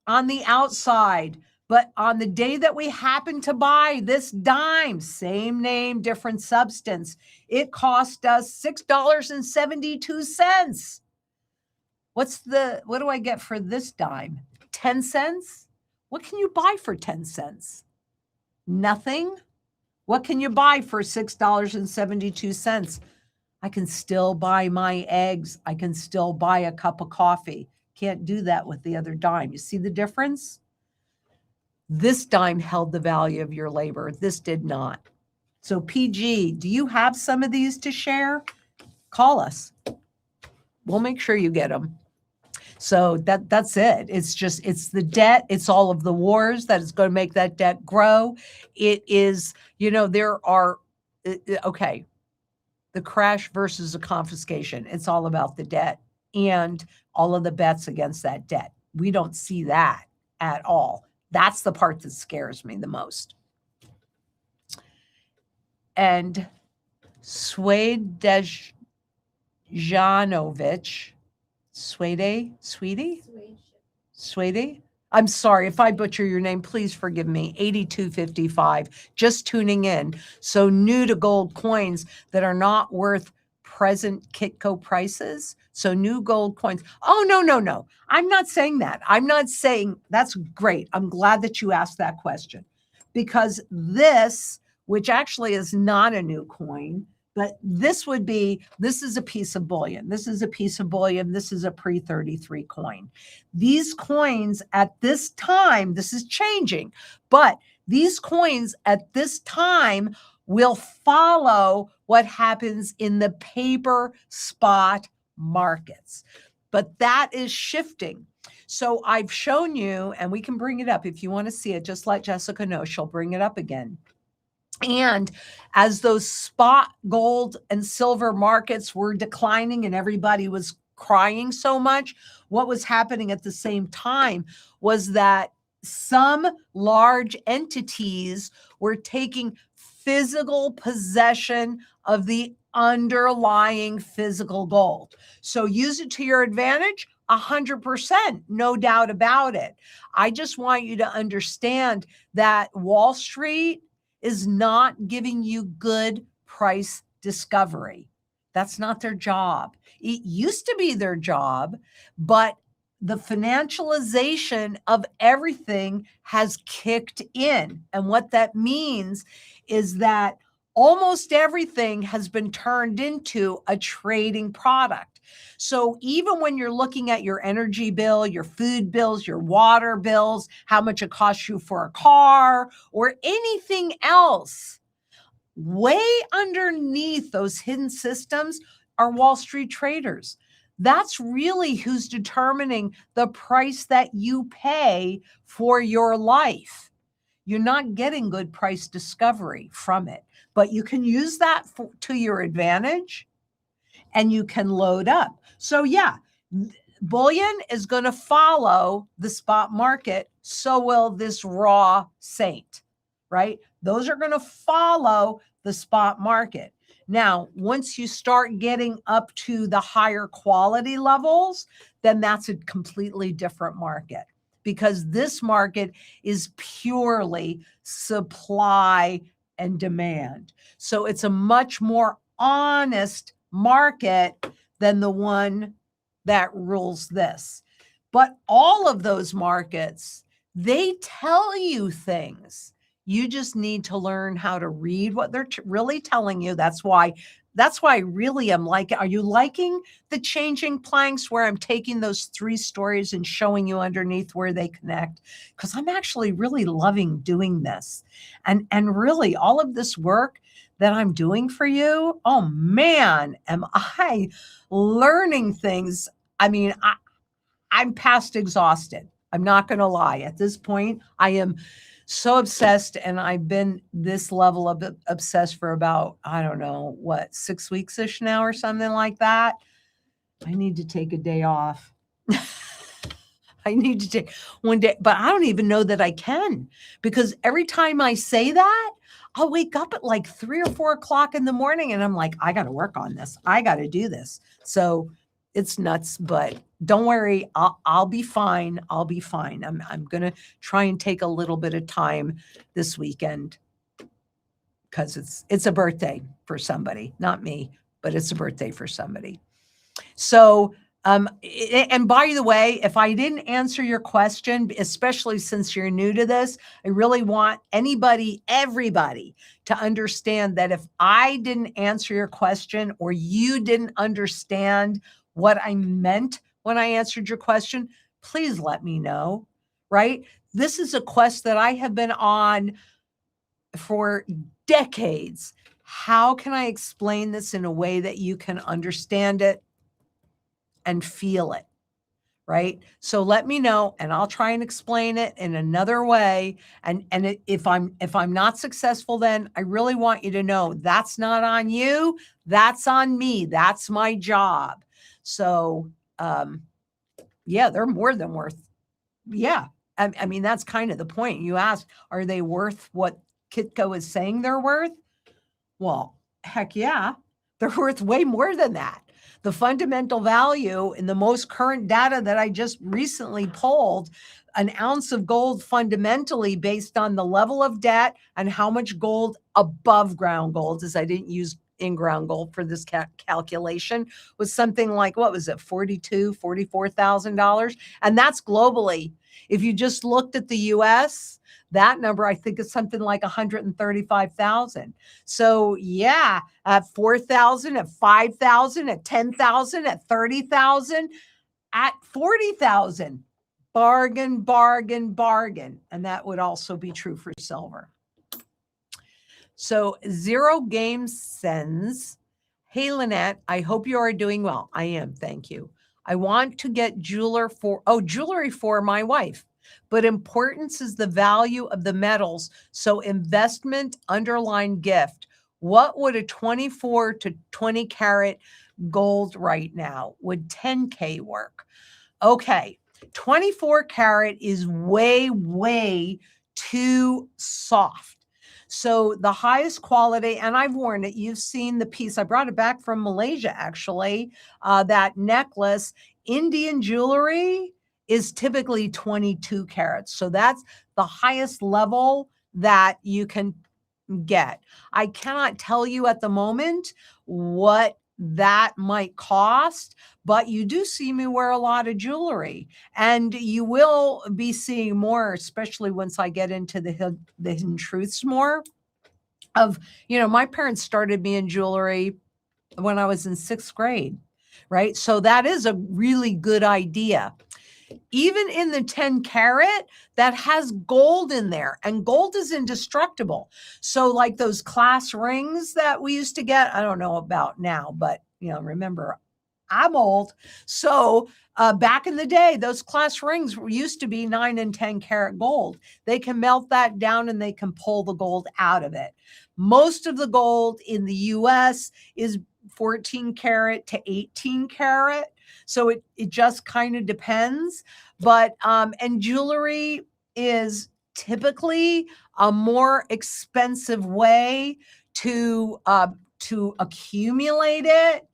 on the outside. But on the day that we happen to buy this dime, same name, different substance, it cost us $6.72. What do I get for this dime? 10 cents? What can you buy for 10 cents? Nothing. What can you buy for $6.72? I can still buy my eggs. I can still buy a cup of coffee. Can't do that with the other dime. You see the difference? This dime held the value of your labor. This did not. So PG, do you have some of these to share? Call us. We'll make sure you get them. So that's it. It's the debt. It's all of the wars that is going to make that debt grow. It is, there are, okay, the crash versus the confiscation. It's all about the debt and all of the bets against that debt. We don't see that at all. That's the part that scares me the most. And Swedejanovic, Swede? I'm sorry if I butcher your name, please forgive me. 8255, just tuning in. So new to gold coins that are not worth present Kitco prices. So new gold coins. Oh, no. I'm not saying that. I'm not saying that's great. I'm glad that you asked that question, because this which actually is not a new coin, but this is a piece of bullion. This is a piece of bullion. This is a pre-33 coin. These coins at this time, this is changing, but these coins at this time will follow what happens in the paper spot markets. But that is shifting. So I've shown you, and we can bring it up if you want to see it, just let Jessica know. She'll bring it up again. And as those spot gold and silver markets were declining and everybody was crying so much, what was happening at the same time was that some large entities were taking physical possession of the underlying physical gold. So use it to your advantage, 100%, no doubt about it. I just want you to understand that Wall Street is not giving you good price discovery. That's not their job. It used to be their job, but the financialization of everything has kicked in. And what that means is that almost everything has been turned into a trading product. So even when you're looking at your energy bill, your food bills, your water bills, how much it costs you for a car or anything else, way underneath those hidden systems are Wall Street traders. That's really who's determining the price that you pay for your life. You're not getting good price discovery from it, but you can use that to your advantage and you can load up. So yeah, bullion is going to follow the spot market. So will this raw saint, right? Those are going to follow the spot market. Now, once you start getting up to the higher quality levels, then that's a completely different market, because this market is purely supply and demand. So it's a much more honest market than the one that rules this. But all of those markets, they tell you things. You just need to learn how to read what they're really telling you. That's why I really am like, are you liking the changing planks where I'm taking those 3 stories and showing you underneath where they connect? Because I'm actually really loving doing this. And really all of this work that I'm doing for you, oh man, am I learning things. I mean, I'm past exhausted. I'm not going to lie. At this point, I am so obsessed, and I've been this level of obsessed for about, I don't know, 6 weeks-ish now or something like that. I need to take a day off. I need to take one day, but I don't even know that I can, because every time I say that, I'll wake up at like 3 or 4 o'clock in the morning and I'm like, I got to work on this. I got to do this. So it's nuts, but don't worry. I'll be fine. I'll be fine. I'm going to try and take a little bit of time this weekend, because it's a birthday for somebody, not me, but it's a birthday for somebody. So, and by the way, if I didn't answer your question, especially since you're new to this, I really want everybody to understand that if I didn't answer your question, or you didn't understand what I meant when I answered your question, please let me know, right? This is a quest that I have been on for decades. How can I explain this in a way that you can understand it and feel it, right? So let me know, and I'll try and explain it in another way. And if I'm not successful, then I really want you to know that's not on you. That's on me. That's my job. So, yeah, they're more than worth. Yeah. I mean, that's kind of the point. You asked, are they worth what Kitco is saying they're worth? Well, heck yeah, they're worth way more than that. The fundamental value in the most current data that I just recently pulled, an ounce of gold fundamentally based on the level of debt and how much gold above ground gold, as I didn't use in-ground gold for this calculation was something like, what was it, $44,000. And that's globally. If you just looked at the US, that number, I think, is something like 135,000. So yeah, at 4,000, at 5,000, at 10,000, at 30,000, at 40,000. Bargain, bargain, bargain. And that would also be true for silver. So Zero Game sends, hey, Lynette, I hope you are doing well. I am, thank you. I want to get jewelry for my wife, but importance is the value of the metals. So investment underline gift. What would a 24 to 20 karat gold right now? Would 10K work? Okay, 24 karat is way, way too soft. So the highest quality, and I've worn it, you've seen the piece, I brought it back from Malaysia actually, that necklace, Indian jewelry is typically 22 carats. So that's the highest level that you can get. I cannot tell you at the moment what that might cost, but you do see me wear a lot of jewelry, and you will be seeing more, especially once I get into the hidden truths more of, my parents started me in jewelry when I was in 6th grade, right? So that is a really good idea. Even in the 10 karat, that has gold in there, and gold is indestructible. So like those class rings that we used to get, I don't know about now, but remember, I'm old. So back in the day, those class rings used to be 9 and 10 karat gold. They can melt that down and they can pull the gold out of it. Most of the gold in the US is 14 karat to 18 karat. So it just kind of depends. But, and jewelry is typically a more expensive way to accumulate it.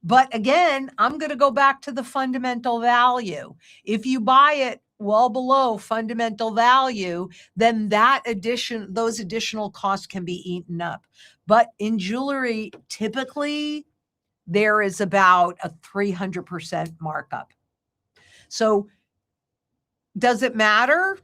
But again, I'm going to go back to the fundamental value. If you buy it well below fundamental value, then those additional costs can be eaten up. But in jewelry, typically, there is about a 300% markup. So does it matter?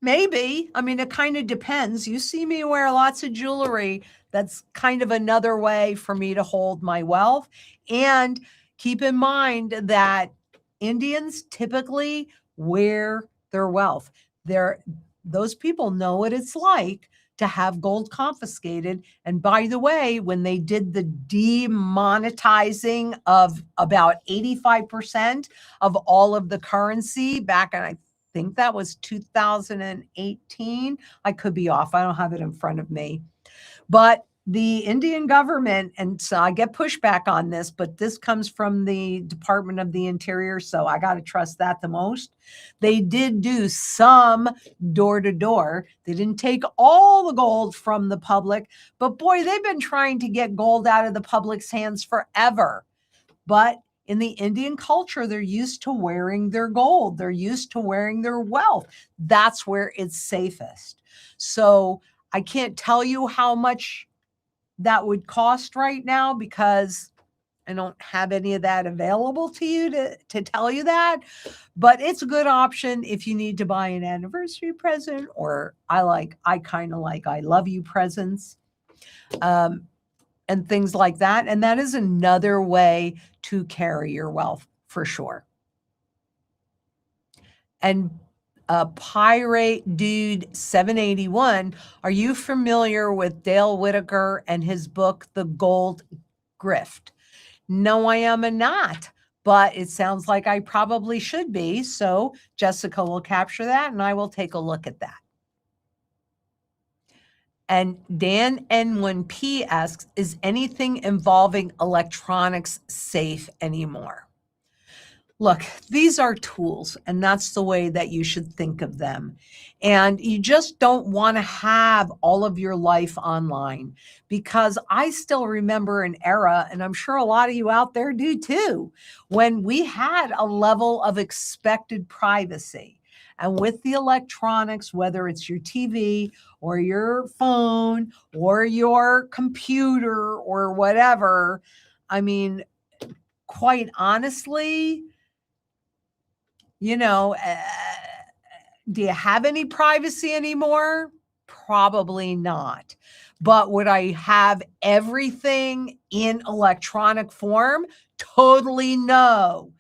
Maybe. I mean, it kind of depends. You see me wear lots of jewelry. That's kind of another way for me to hold my wealth. And keep in mind that Indians typically wear their wealth. Those people know what it's like to have gold confiscated. And by the way, when they did the demonetizing of about 85% of all of the currency back in, I think that was 2018. I could be off. I don't have it in front of me. But the Indian government, and so I get pushback on this, but this comes from the Department of the Interior, so I got to trust that the most. They did do some door to door. They didn't take all the gold from the public, but boy, they've been trying to get gold out of the public's hands forever. But in the Indian culture, they're used to wearing their gold. They're used to wearing their wealth. That's where it's safest. So I can't tell you how much that would cost right now because I don't have any of that available to you to tell you that. But it's a good option if you need to buy an anniversary present, or I kind of like I love you presents. And things like that. And that is another way to carry your wealth for sure. And Pirate Dude 781, are you familiar with Dale Whitaker and his book, The Gold Grift? No, I am not, but it sounds like I probably should be. So Jessica will capture that and I will take a look at that. And Dan N1P asks, is anything involving electronics safe anymore? Look, these are tools, and that's the way that you should think of them. And you just don't want to have all of your life online, because I still remember an era, and I'm sure a lot of you out there do too, when we had a level of expected privacy. And with the electronics, whether it's your TV or your phone or your computer or whatever, I mean, quite honestly, you know, do you have any privacy anymore? Probably not. But would I have everything in electronic form? Totally no.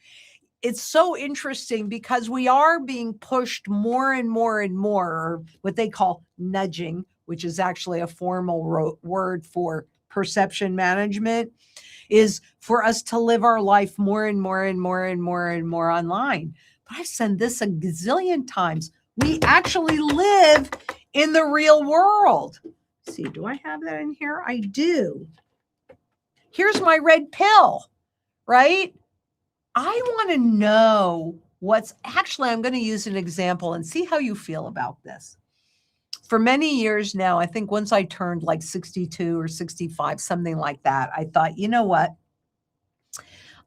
It's so interesting because we are being pushed more and more and more, or what they call nudging, which is actually a formal word for perception management, is for us to live our life more and more and more and more and more online. But I've said this a gazillion times. We actually live in the real world. Let's see, do I have that in here? I do. Here's my red pill, right? I want to know what's actually, I'm going to use an example and see how you feel about this. For many years now, I think once I turned like 62 or 65, something like that, I thought, you know what?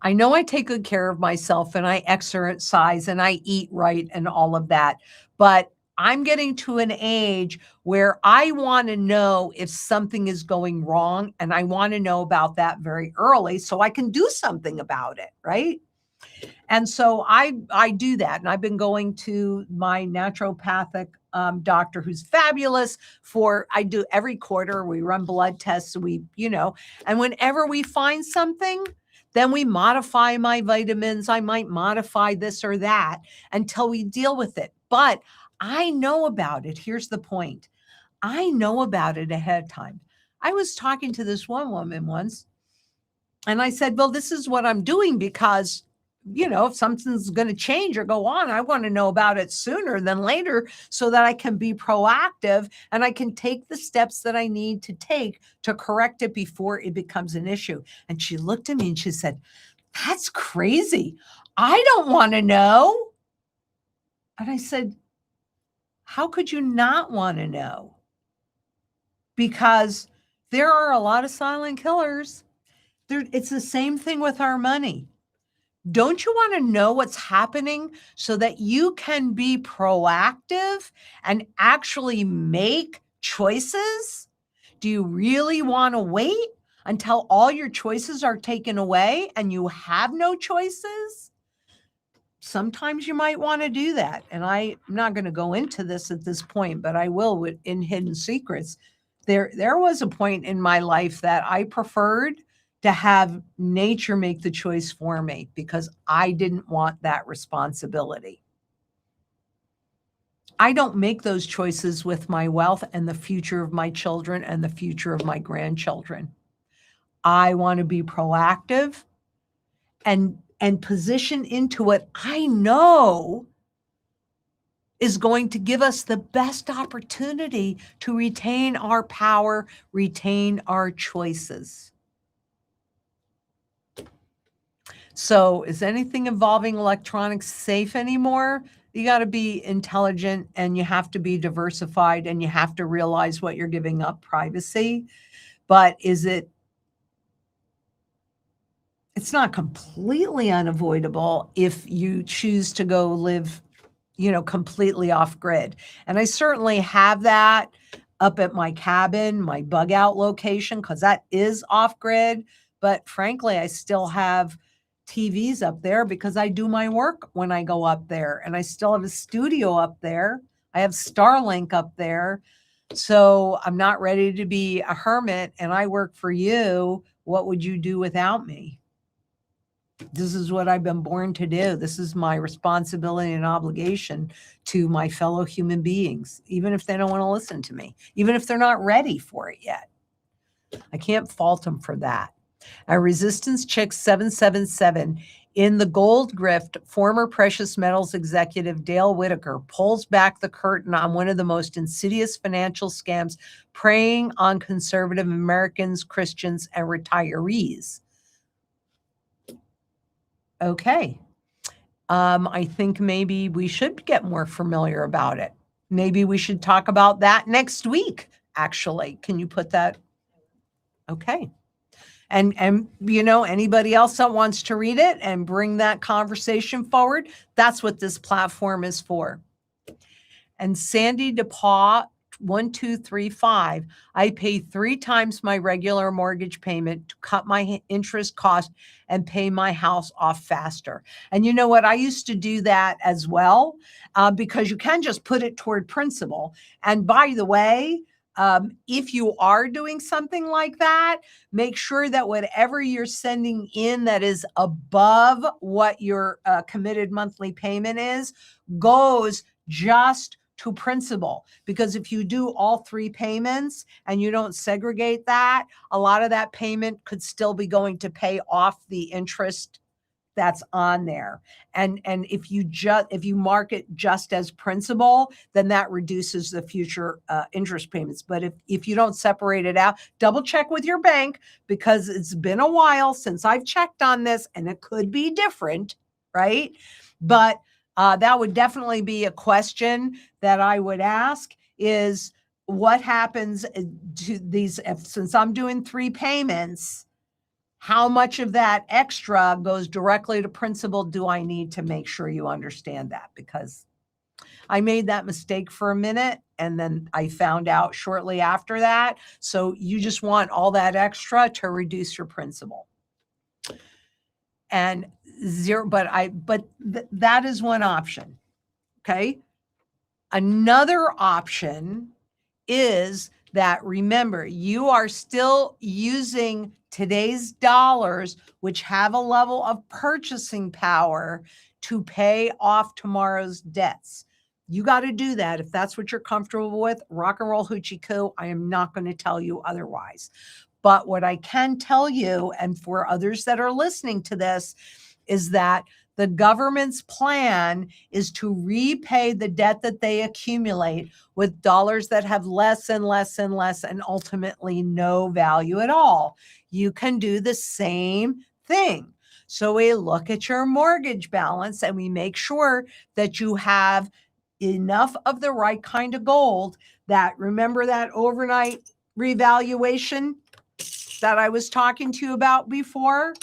I know I take good care of myself and I exercise and I eat right and all of that, but I'm getting to an age where I want to know if something is going wrong, and I want to know about that very early so I can do something about it, right? And so I do that. And I've been going to my naturopathic doctor who's fabulous I do every quarter, we run blood tests, and whenever we find something, then we modify my vitamins. I might modify this or that until we deal with it. But I know about it. Here's the point. I know about it ahead of time. I was talking to this one woman once, and I said, well, this is what I'm doing because, if something's going to change or go on, I want to know about it sooner than later so that I can be proactive and I can take the steps that I need to take to correct it before it becomes an issue. And she looked at me and she said, that's crazy. I don't want to know. And I said, how could you not want to know? Because there are a lot of silent killers. It's the same thing with our money. Don't you want to know what's happening so that you can be proactive and actually make choices? Do you really want to wait until all your choices are taken away and you have no choices? Sometimes you might want to do that. And I'm not going to go into this at this point, but I will in Hidden Secrets. There was a point in my life that I preferred to have nature make the choice for me because I didn't want that responsibility. I don't make those choices with my wealth and the future of my children and the future of my grandchildren. I want to be proactive and position into what I know is going to give us the best opportunity to retain our power, retain our choices. So is anything involving electronics safe anymore? You got to be intelligent and you have to be diversified and you have to realize what you're giving up privacy. But it's not completely unavoidable if you choose to go live, completely off grid. And I certainly have that up at my cabin, my bug out location, because that is off grid. But frankly, I still have TVs up there because I do my work when I go up there, and I still have a studio up there. I have Starlink up there. So I'm not ready to be a hermit and I work for you. What would you do without me? This is what I've been born to do. This is my responsibility and obligation to my fellow human beings, even if they don't want to listen to me, even if they're not ready for it yet. I can't fault them for that. Our Resistance Chick 777, in The Gold Grift, former precious metals executive Dale Whitaker pulls back the curtain on one of the most insidious financial scams preying on conservative Americans, Christians, and retirees. Okay. I think maybe we should get more familiar about it. Maybe we should talk about that next week, actually. Can you put that? Okay. And anybody else that wants to read it and bring that conversation forward, that's what this platform is for. and Sandy DePaw 1235, I pay 3 times my regular mortgage payment to cut my interest cost and pay my house off faster. And you know what? I used to do that as well, because you can just put it toward principal. And by the way, if you are doing something like that, make sure that whatever you're sending in that is above what your committed monthly payment is goes just to principal. Because if you do all 3 payments and you don't segregate that, a lot of that payment could still be going to pay off the interest that's on there. And if you mark it just as principal, then that reduces the future interest payments. But if you don't separate it out, double check with your bank, because it's been a while since I've checked on this and it could be different, right? But that would definitely be a question that I would ask, is what happens to these, since I'm doing 3 payments, how much of that extra goes directly to principal? Do I need to make sure you understand that? Because I made that mistake for a minute and then I found out shortly after that. So you just want all that extra to reduce your principal. And that is one option. Okay. Another option is that, remember, you are still using today's dollars, which have a level of purchasing power, to pay off tomorrow's debts. You got to do that. If that's what you're comfortable with, rock and roll hoochie coo. I am not going to tell you otherwise. But what I can tell you, and for others that are listening to this, is that the government's plan is to repay the debt that they accumulate with dollars that have less and less and less and ultimately no value at all. You can do the same thing. So we look at your mortgage balance and we make sure that you have enough of the right kind of gold. That, remember that overnight revaluation that I was talking to you about before?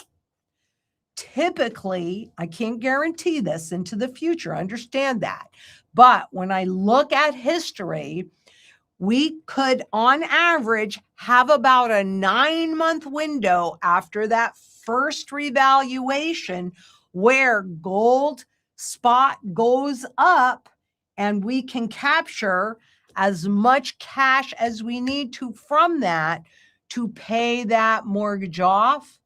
Typically, I can't guarantee this into the future, understand that. But when I look at history, we could, on average, have about a 9-month window after that first revaluation where gold spot goes up and we can capture as much cash as we need to from that to pay that mortgage off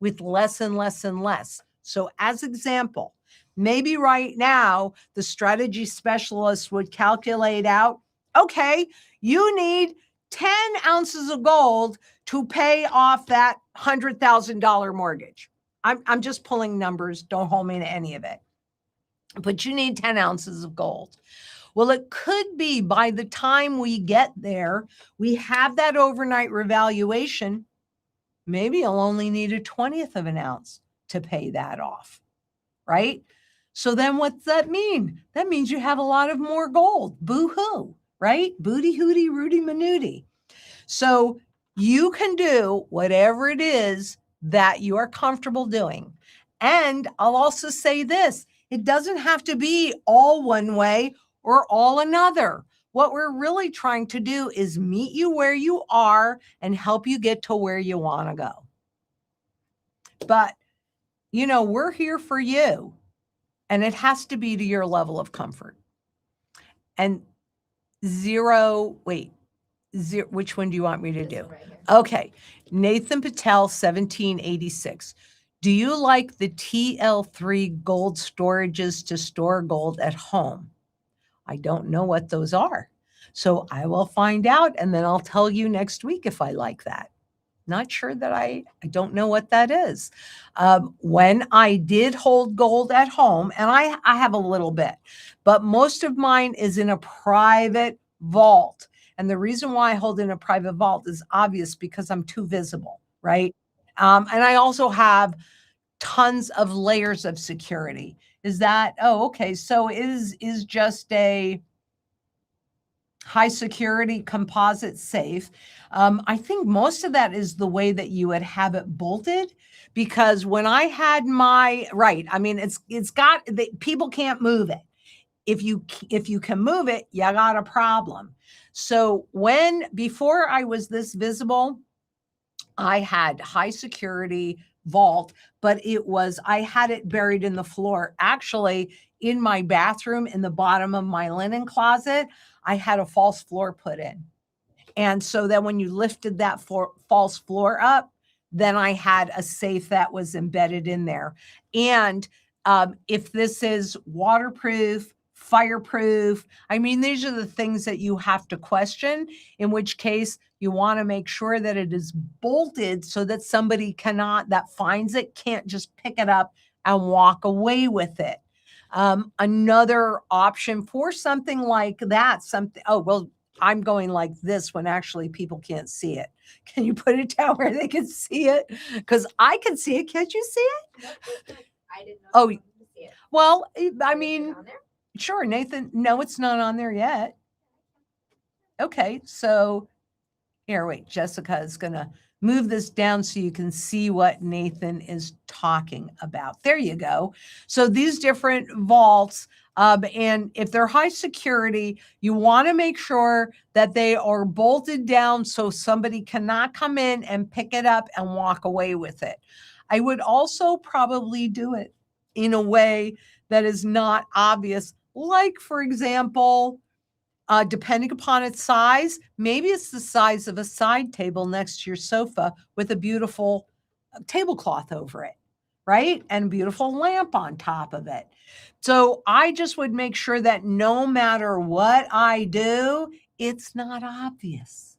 with less and less and less. So as example, maybe right now the strategy specialist would calculate out, okay, you need 10 ounces of gold to pay off that $100,000 mortgage. I'm just pulling numbers. Don't hold me to any of it. But you need 10 ounces of gold. Well, it could be by the time we get there, we have that overnight revaluation. Maybe you'll only need a 20th of an ounce to pay that off, right? So then what's that mean? That means you have a lot of more gold. Boo-hoo, right? Booty hooty Rudy Manooty. So you can do whatever it is that you are comfortable doing. And I'll also say this, it doesn't have to be all one way or all another. What we're really trying to do is meet you where you are and help you get to where you want to go. But, you know, we're here for you, and it has to be to your level of comfort. And which one do you want me to do? Okay. Nathan Patel, 1786. Do you like the TL3 gold storages to store gold at home? I don't know what those are. So I will find out and then I'll tell you next week if I like that. Not sure that I don't know what that is. When I did hold gold at home, and I have a little bit, but most of mine is in a private vault. And the reason why I hold in a private vault is obvious, because I'm too visible, right? And I also have tons of layers of security. Is that, oh, okay. So is just a high security composite safe. I think most of that is the way that you would have it bolted, because when I had my, right, I mean, it's got, people can't move it. if you can move it, you got a problem. So before I was this visible, I had high security vault, but I had it buried in the floor. Actually, in my bathroom, in the bottom of my linen closet, I had a false floor put in. And so then when you lifted that false floor up, then I had a safe that was embedded in there. And if this is waterproof, fireproof, I mean, these are the things that you have to question, in which case you want to make sure that it is bolted so that somebody that finds it can't just pick it up and walk away with it. Another option for something like that, I'm going like this when actually people can't see it. Can you put it down where they can see it? Because I can see it. Can't you see it? I didn't know. Oh, You could see it. well, I Is mean, it on there? sure, Nathan. No, it's not on there yet. Okay, so here, wait, Jessica is going to move this down so you can see what Nathan is talking about. There you go. So these different vaults, and if they're high security, you want to make sure that they are bolted down so somebody cannot come in and pick it up and walk away with it. I would also probably do it in a way that is not obvious. Like, for example, depending upon its size, maybe it's the size of a side table next to your sofa with a beautiful tablecloth over it, right? And a beautiful lamp on top of it. So I just would make sure that no matter what I do, it's not obvious.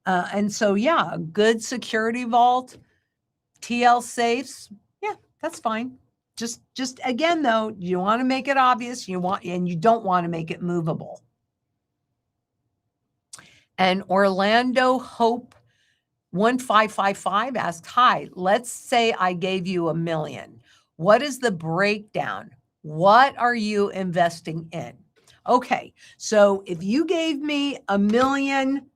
And so, yeah, a good security vault, TL safes, yeah, that's fine. Just again, though, you want to make it obvious. And you don't want to make it movable. And Orlando Hope 1555 asks, hi, let's say I gave you $1 million. What is the breakdown? What are you investing in? Okay, so if you gave me $1 million,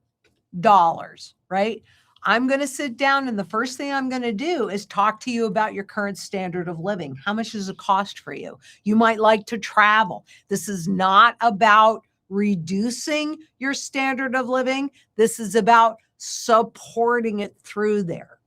right? I'm going to sit down, and the first thing I'm going to do is talk to you about your current standard of living. How much does it cost for you? You might like to travel. This is not about reducing your standard of living. This is about supporting it through there.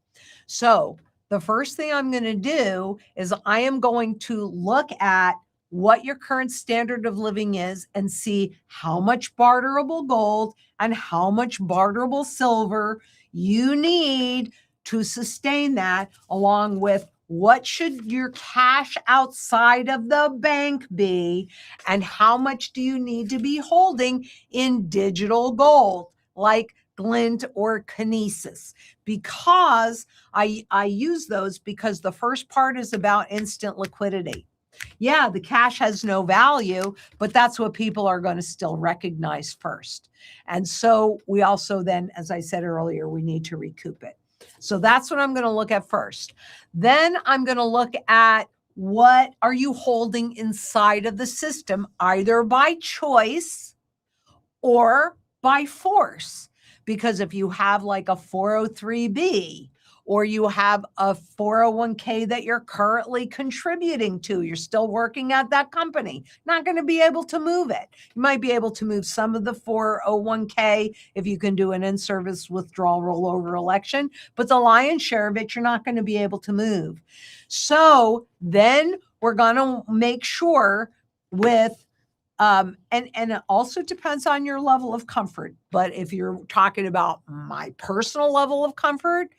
So the first thing I'm going to do is I am going to look at what your current standard of living is and see how much barterable gold and how much barterable silver you need to sustain that, along with what should your cash outside of the bank be, and how much do you need to be holding in digital gold like glint or kinesis. Because I use those because the first part is about instant liquidity. Yeah, the cash has no value, but that's what people are going to still recognize first. And so we also then, as I said earlier, we need to recoup it. So that's what I'm going to look at first. Then I'm going to look at what are you holding inside of the system, either by choice or by force. Because if you have like a 403B, or you have a 401k that you're currently contributing to, you're still working at that company, not going to be able to move it. You might be able to move some of the 401k if you can do an in-service withdrawal rollover election, but the lion's share of it, you're not going to be able to move. So then we're going to make sure with and it also depends on your level of comfort. But if you're talking about my personal level of comfort,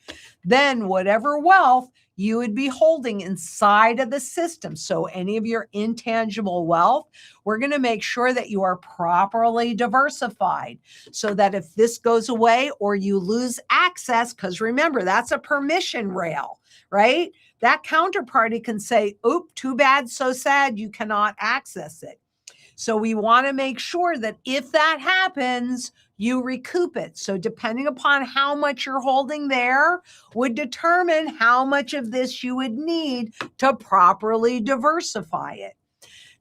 then whatever wealth you would be holding inside of the system. So any of your intangible wealth, we're going to make sure that you are properly diversified so that if this goes away or you lose access, because remember, that's a permission rail, right? That counterparty can say, oop, too bad, so sad, you cannot access it. So we want to make sure that if that happens, you recoup it. So depending upon how much you're holding there would determine how much of this you would need to properly diversify it.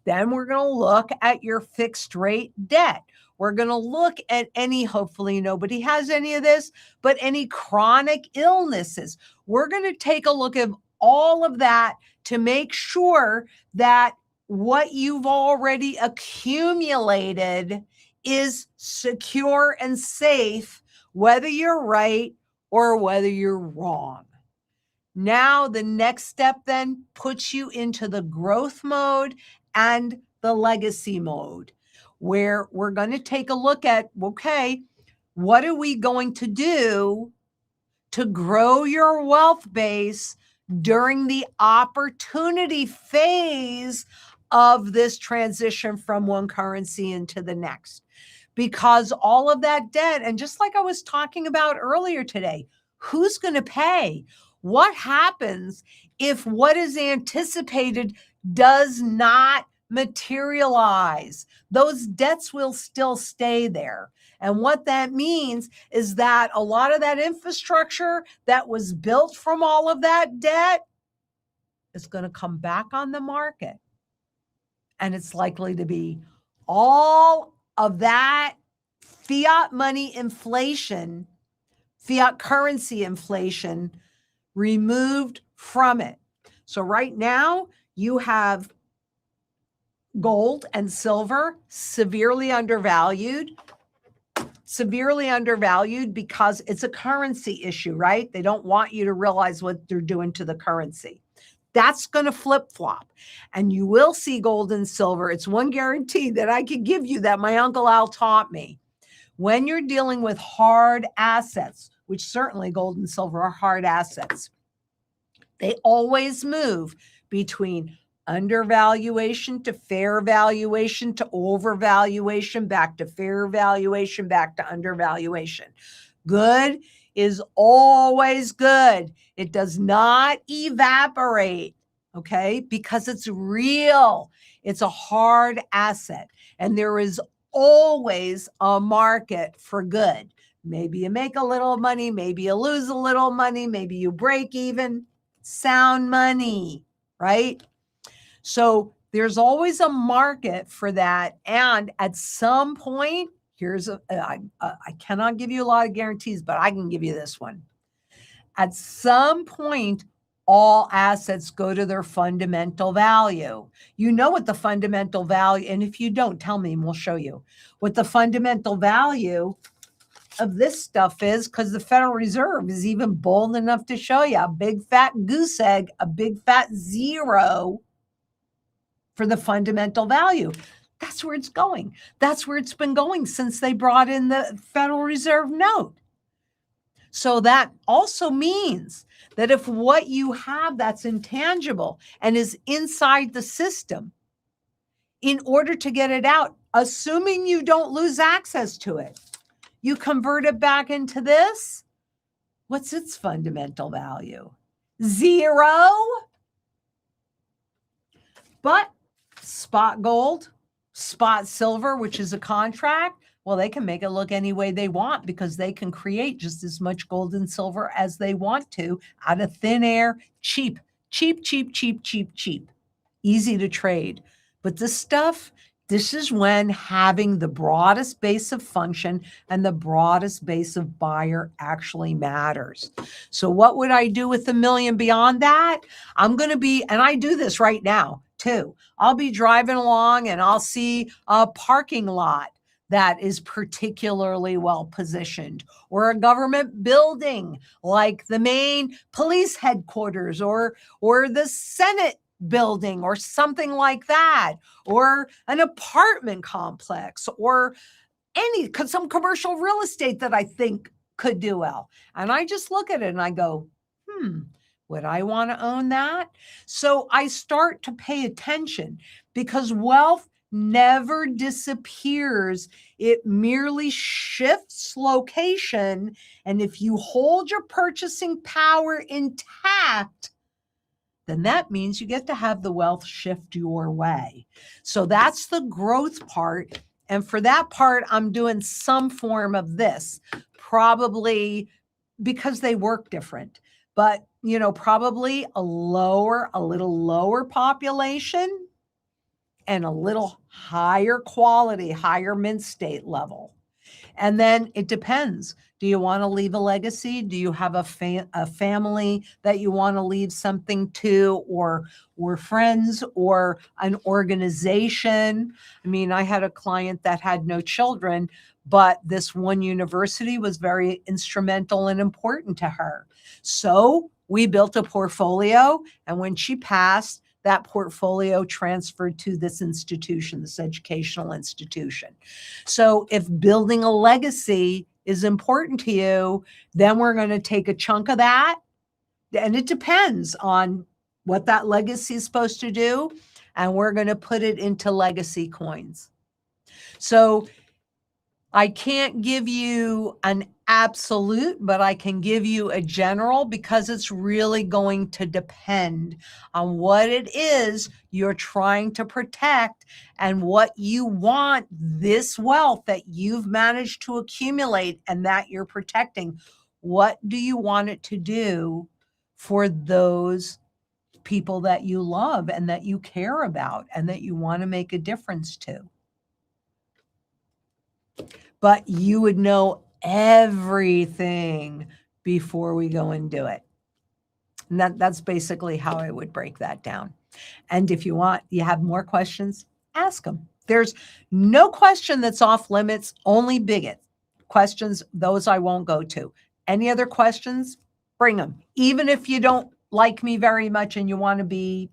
Then we're going to look at your fixed rate debt. We're going to look at hopefully nobody has any of this, but any chronic illnesses. We're going to take a look at all of that to make sure that what you've already accumulated is secure and safe, whether you're right or whether you're wrong. Now, the next step then puts you into the growth mode and the legacy mode, where we're going to take a look at, okay, what are we going to do to grow your wealth base during the opportunity phase of this transition from one currency into the next? Because all of that debt, and just like I was talking about earlier today, who's going to pay? What happens if what is anticipated does not materialize? Those debts will still stay there. And what that means is that a lot of that infrastructure that was built from all of that debt is going to come back on the market. And it's likely to be all of that fiat money inflation, fiat currency inflation removed from it. So right now you have gold and silver severely undervalued because it's a currency issue, right? They don't want you to realize what they're doing to the currency. That's going to flip-flop. And you will see gold and silver. It's one guarantee that I could give you that my Uncle Al taught me. When you're dealing with hard assets, which certainly gold and silver are hard assets, they always move between undervaluation to fair valuation to overvaluation, back to fair valuation, back to undervaluation. Good is always good. It does not evaporate, okay? Because it's real. It's a hard asset. And there is always a market for good. Maybe you make a little money, maybe you lose a little money, maybe you break even. Sound money, right? So there's always a market for that. And at some point, I cannot give you a lot of guarantees, but I can give you this one. At some point, all assets go to their fundamental value. You know what the fundamental value, and if you don't, tell me and we'll show you what the fundamental value of this stuff is, because the Federal Reserve is even bold enough to show you a big fat goose egg, a big fat zero for the fundamental value. That's where it's going. That's where it's been going since they brought in the Federal Reserve note. So that also means that if what you have that's intangible and is inside the system, in order to get it out, assuming you don't lose access to it, you convert it back into this, what's its fundamental value? Zero. But spot gold, spot silver, which is a contract, well, they can make it look any way they want because they can create just as much gold and silver as they want to out of thin air, cheap, easy to trade. But this stuff, this is when having the broadest base of function and the broadest base of buyer actually matters. So what would I do with $1 million beyond that? I'm going to be, and I do this right now too. I'll be driving along and I'll see a parking lot that is particularly well positioned, or a government building like the main police headquarters or the Senate building or something like that, or an apartment complex, or some commercial real estate that I think could do well. And I just look at it and I go, would I want to own that? So I start to pay attention, because wealth never disappears. It merely shifts location. And if you hold your purchasing power intact, then that means you get to have the wealth shift your way. So that's the growth part. And for that part, I'm doing some form of this, probably because they work different, but probably a little lower population and a little higher quality, higher mint state level. And then it depends. Do you want to leave a legacy? Do you have a family that you want to leave something to, or friends, or an organization? I mean, I had a client that had no children, but this one university was very instrumental and important to her. So we built a portfolio, and when she passed, that portfolio transferred to this institution, this educational institution. So if building a legacy is important to you, then we're going to take a chunk of that. And it depends on what that legacy is supposed to do. And we're going to put it into legacy coins. So I can't give you an absolute, but I can give you a general, because it's really going to depend on what it is you're trying to protect and what you want this wealth that you've managed to accumulate and that you're protecting. What do you want it to do for those people that you love and that you care about and that you want to make a difference to? But you would know everything before we go and do it. And that's basically how I would break that down. And if you have more questions, ask them. There's no question that's off limits, only bigot questions. Those I won't go to. Any other questions? Bring them. Even if you don't like me very much and you want to be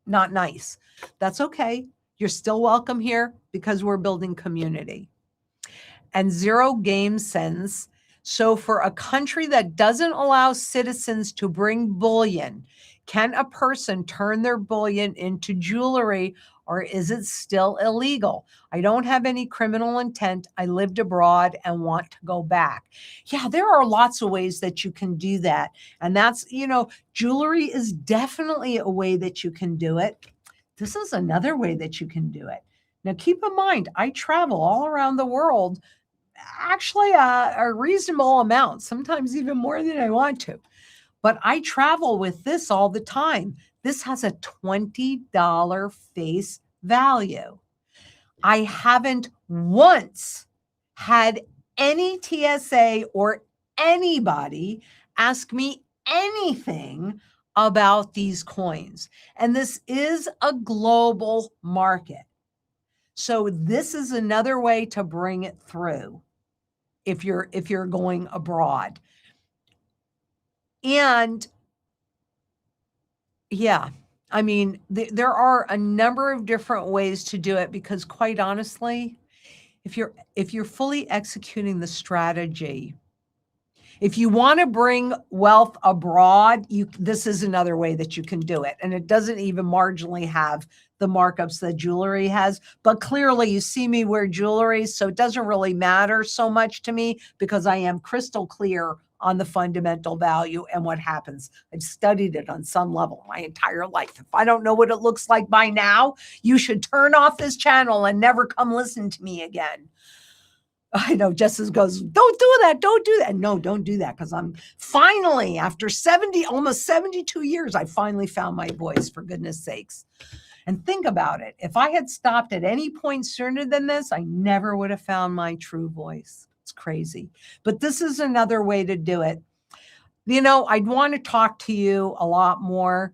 not nice, that's okay. You're still welcome here because we're building community. And zero game sense. So for a country that doesn't allow citizens to bring bullion, can a person turn their bullion into jewelry, or is it still illegal? I don't have any criminal intent. I lived abroad and want to go back. Yeah, there are lots of ways that you can do that. And that's, jewelry is definitely a way that you can do it. This is another way that you can do it. Now, keep in mind, I travel all around the world, actually a reasonable amount, sometimes even more than I want to. But I travel with this all the time. This has a $20 face value. I haven't once had any TSA or anybody ask me anything about these coins. And this is a global market. So this is another way to bring it through if you're going abroad. And yeah, I mean, there are a number of different ways to do it, because quite honestly, if you're fully executing the strategy, if you want to bring wealth abroad, this is another way that you can do it. And it doesn't even marginally have the markups that jewelry has. But clearly you see me wear jewelry, so it doesn't really matter so much to me, because I am crystal clear on the fundamental value and what happens. I've studied it on some level my entire life. If I don't know what it looks like by now, you should turn off this channel and never come listen to me again. I know Jessica goes, don't do that. Don't do that. No, don't do that. Because I'm finally, after almost 72 years, I finally found my voice, for goodness sakes. And think about it. If I had stopped at any point sooner than this, I never would have found my true voice. It's crazy. But this is another way to do it. I'd want to talk to you a lot more.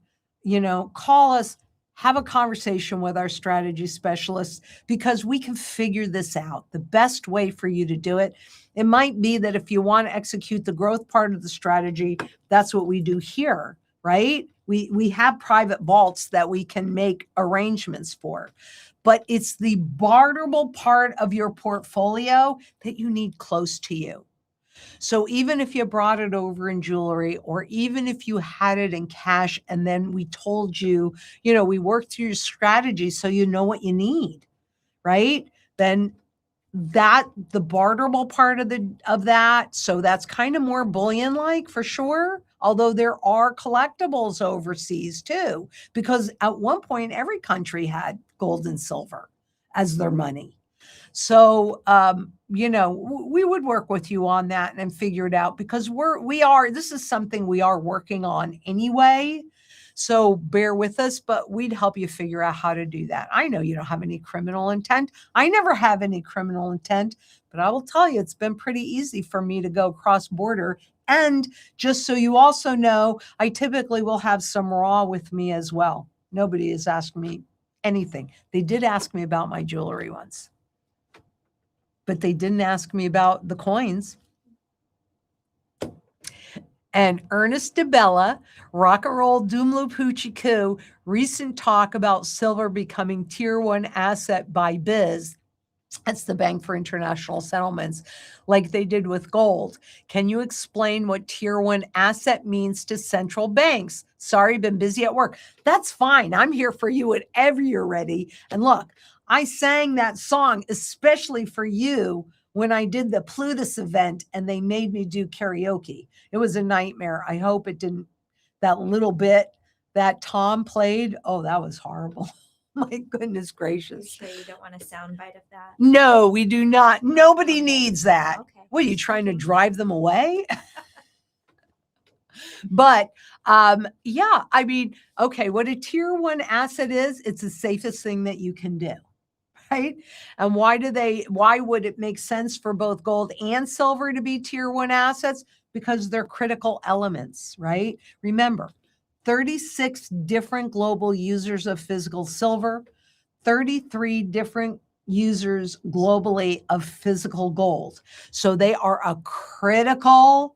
Call us, have a conversation with our strategy specialists, because we can figure this out. The best way for you to do it, it might be that if you want to execute the growth part of the strategy, that's what we do here, right? We have private vaults that we can make arrangements for, but it's the barterable part of your portfolio that you need close to you. So even if you brought it over in jewelry, or even if you had it in cash, and then we told you, we worked through your strategy so you know what you need, right? Then the barterable part of that, so that's kind of more bullion-like for sure. Although there are collectibles overseas too, because at one point every country had gold and silver as their money. So, we would work with you on that and figure it out, because this is something we are working on anyway. So bear with us, but we'd help you figure out how to do that. I know you don't have any criminal intent. I never have any criminal intent, but I will tell you, it's been pretty easy for me to go cross border. And just so you also know, I typically will have some raw with me as well. Nobody has asked me anything. They did ask me about my jewelry once, but they didn't ask me about the coins. And Ernest DeBella, Rock and Roll Doomlu Poochie Coo, recent talk about silver becoming tier one asset by Biz. That's the Bank for International Settlements, like they did with gold. Can you explain what tier one asset means to central banks? Sorry, been busy at work. That's fine. I'm here for you whenever you're ready. And look, I sang that song especially for you when I did the Plutus event and they made me do karaoke. It was a nightmare. I hope it didn't, that little bit that Tom played, oh, that was horrible. My goodness I'm gracious. sure you don't want a soundbite of that. No, we do not. Nobody Okay. needs that. Okay. What, are you trying to drive them away? But yeah, I mean, okay, what a tier one asset is, it's the safest thing that you can do. Right? And why would it make sense for both gold and silver to be tier one assets? Because they're critical elements, right? Remember, 36 different global users of physical silver, 33 different users globally of physical gold. So they are a critical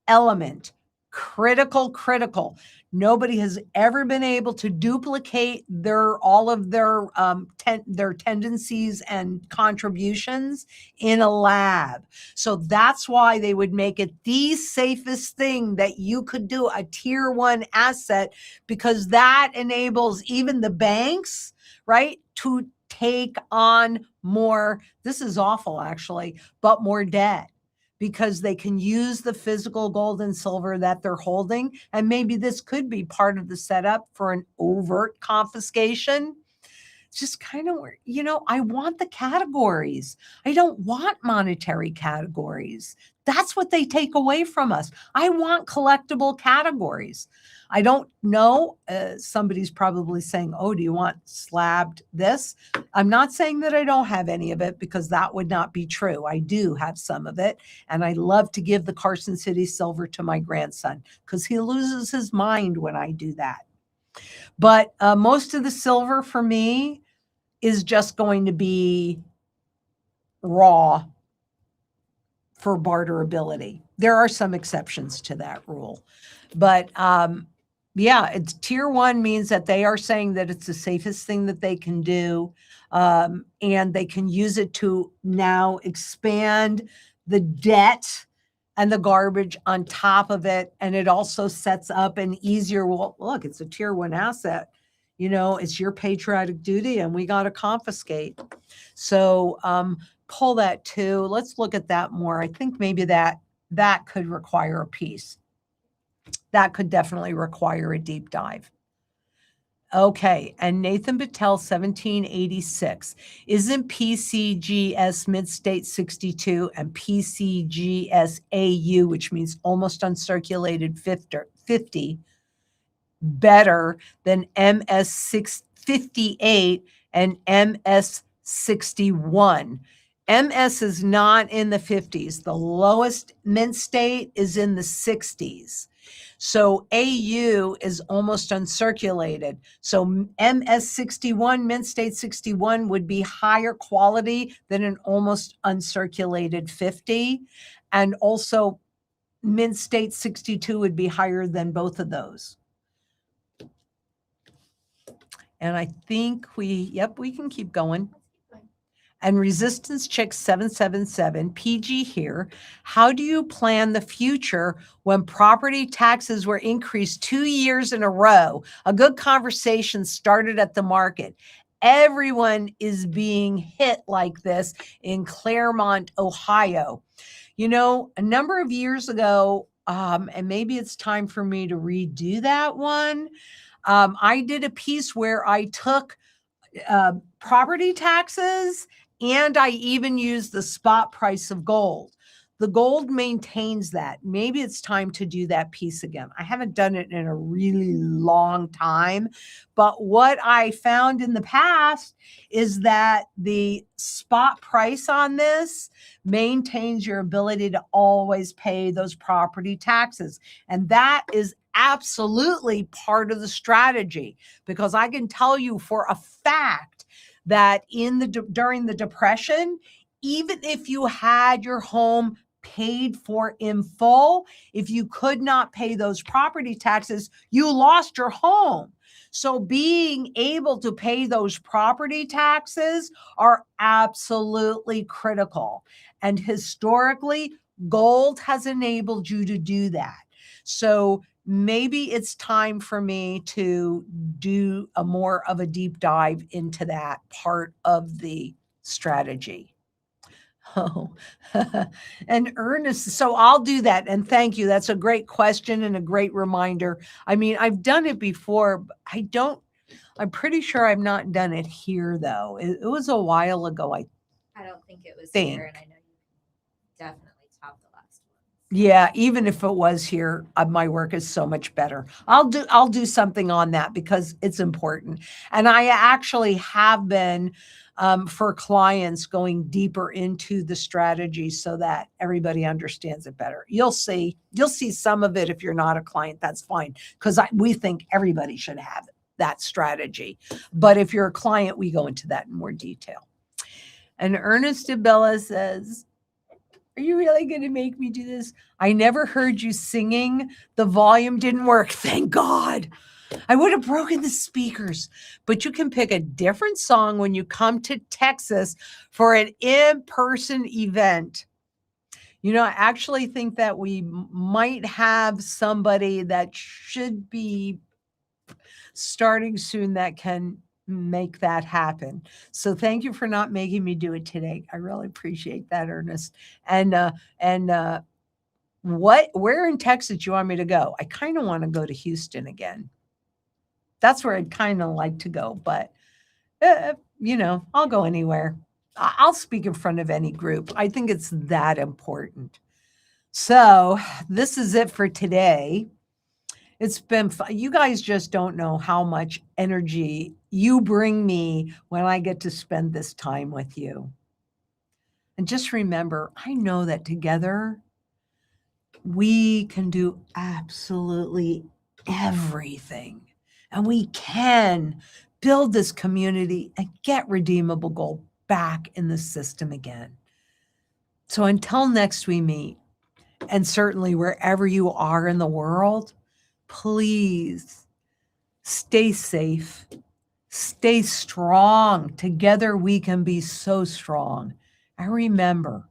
element, critical. Nobody has ever been able to duplicate all of their tendencies and contributions in a lab. So that's why they would make it the safest thing that you could do, a tier one asset, because that enables even the banks, right, to take on more, this is awful actually, but more debt, because they can use the physical gold and silver that they're holding. And maybe this could be part of the setup for an overt confiscation. It's just kind of where, I want the categories. I don't want monetary categories. That's what they take away from us. I want collectible categories. I don't know. Somebody's probably saying, oh, do you want slabbed this? I'm not saying that I don't have any of it, because that would not be true. I do have some of it. And I love to give the Carson City silver to my grandson, because he loses his mind when I do that. But most of the silver for me is just going to be raw for barterability. There are some exceptions to that rule. But yeah, it's tier one means that they are saying that it's the safest thing that they can do. And they can use it to now expand the debt and the garbage on top of it. And it also sets up an easier, well, look, it's a tier one asset. It's your patriotic duty and we got to confiscate. So pull that too. Let's look at that more. I think maybe that could require a piece. That could definitely require a deep dive. Okay, and Nathan Patel, 1786. Isn't PCGS mid-state 62 and PCGS AU, which means almost uncirculated 50, better than MS 58 and MS 61? MS is not in the 50s. The lowest mint state is in the 60s. So AU is almost uncirculated. So MS 61, mint state 61 would be higher quality than an almost uncirculated 50. And also mint state 62 would be higher than both of those. And I think we can keep going. And Resistance Chick 777, PG here. How do you plan the future when property taxes were increased 2 years in a row? A good conversation started at the market. Everyone is being hit like this in Claremont, Ohio. A number of years ago, and maybe it's time for me to redo that one. I did a piece where I took property taxes and I even used the spot price of gold. The gold maintains that. Maybe it's time to do that piece again. I haven't done it in a really long time, but what I found in the past is that the spot price on this maintains your ability to always pay those property taxes. And that is absolutely part of the strategy, because I can tell you for a fact that during the Depression, even if you had your home paid for in full, if you could not pay those property taxes, you lost your home. So being able to pay those property taxes are absolutely critical. And historically, gold has enabled you to do that. So maybe it's time for me to do a more of a deep dive into that part of the strategy. Oh, and Ernest, so I'll do that. And thank you. That's a great question and a great reminder. I mean, I've done it before. But I'm pretty sure I've not done it here though. It was a while ago, I don't think it was think. here, and I know you definitely topped the last one. Yeah, even if it was here, my work is so much better. I'll do something on that because it's important. And I actually have been for clients going deeper into the strategy so that everybody understands it better. You'll see some of it. If you're not a client, that's fine, because we think everybody should have that strategy. But if you're a client, we go into that in more detail. And Ernest Abella says, are you really going to make me do this? I never heard you singing. The volume didn't work. Thank God. I would have broken the speakers. But you can pick a different song when you come to Texas for an in-person event. You know, I actually think that we might have somebody that should be starting soon that can make that happen. So thank you for not making me do it today. I really appreciate that, Ernest. And where in Texas do you want me to go? I kind of want to go to Houston again. That's where I'd kind of like to go, but I'll go anywhere. I'll speak in front of any group. I think it's that important. So this is it for today. It's been fun. You guys just don't know how much energy you bring me when I get to spend this time with you. And just remember, I know that together we can do absolutely everything. And we can build this community and get redeemable gold back in the system again. So until next we meet, and certainly wherever you are in the world, please stay safe, stay strong. Together we can be so strong. And remember,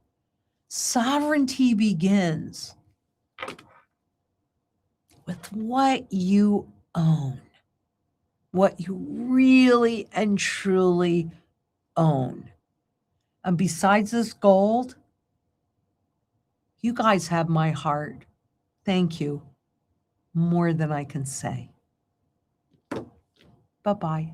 sovereignty begins with what you own, what you really and truly own. And besides this gold, you guys have my heart. Thank you more than I can say. Bye-bye.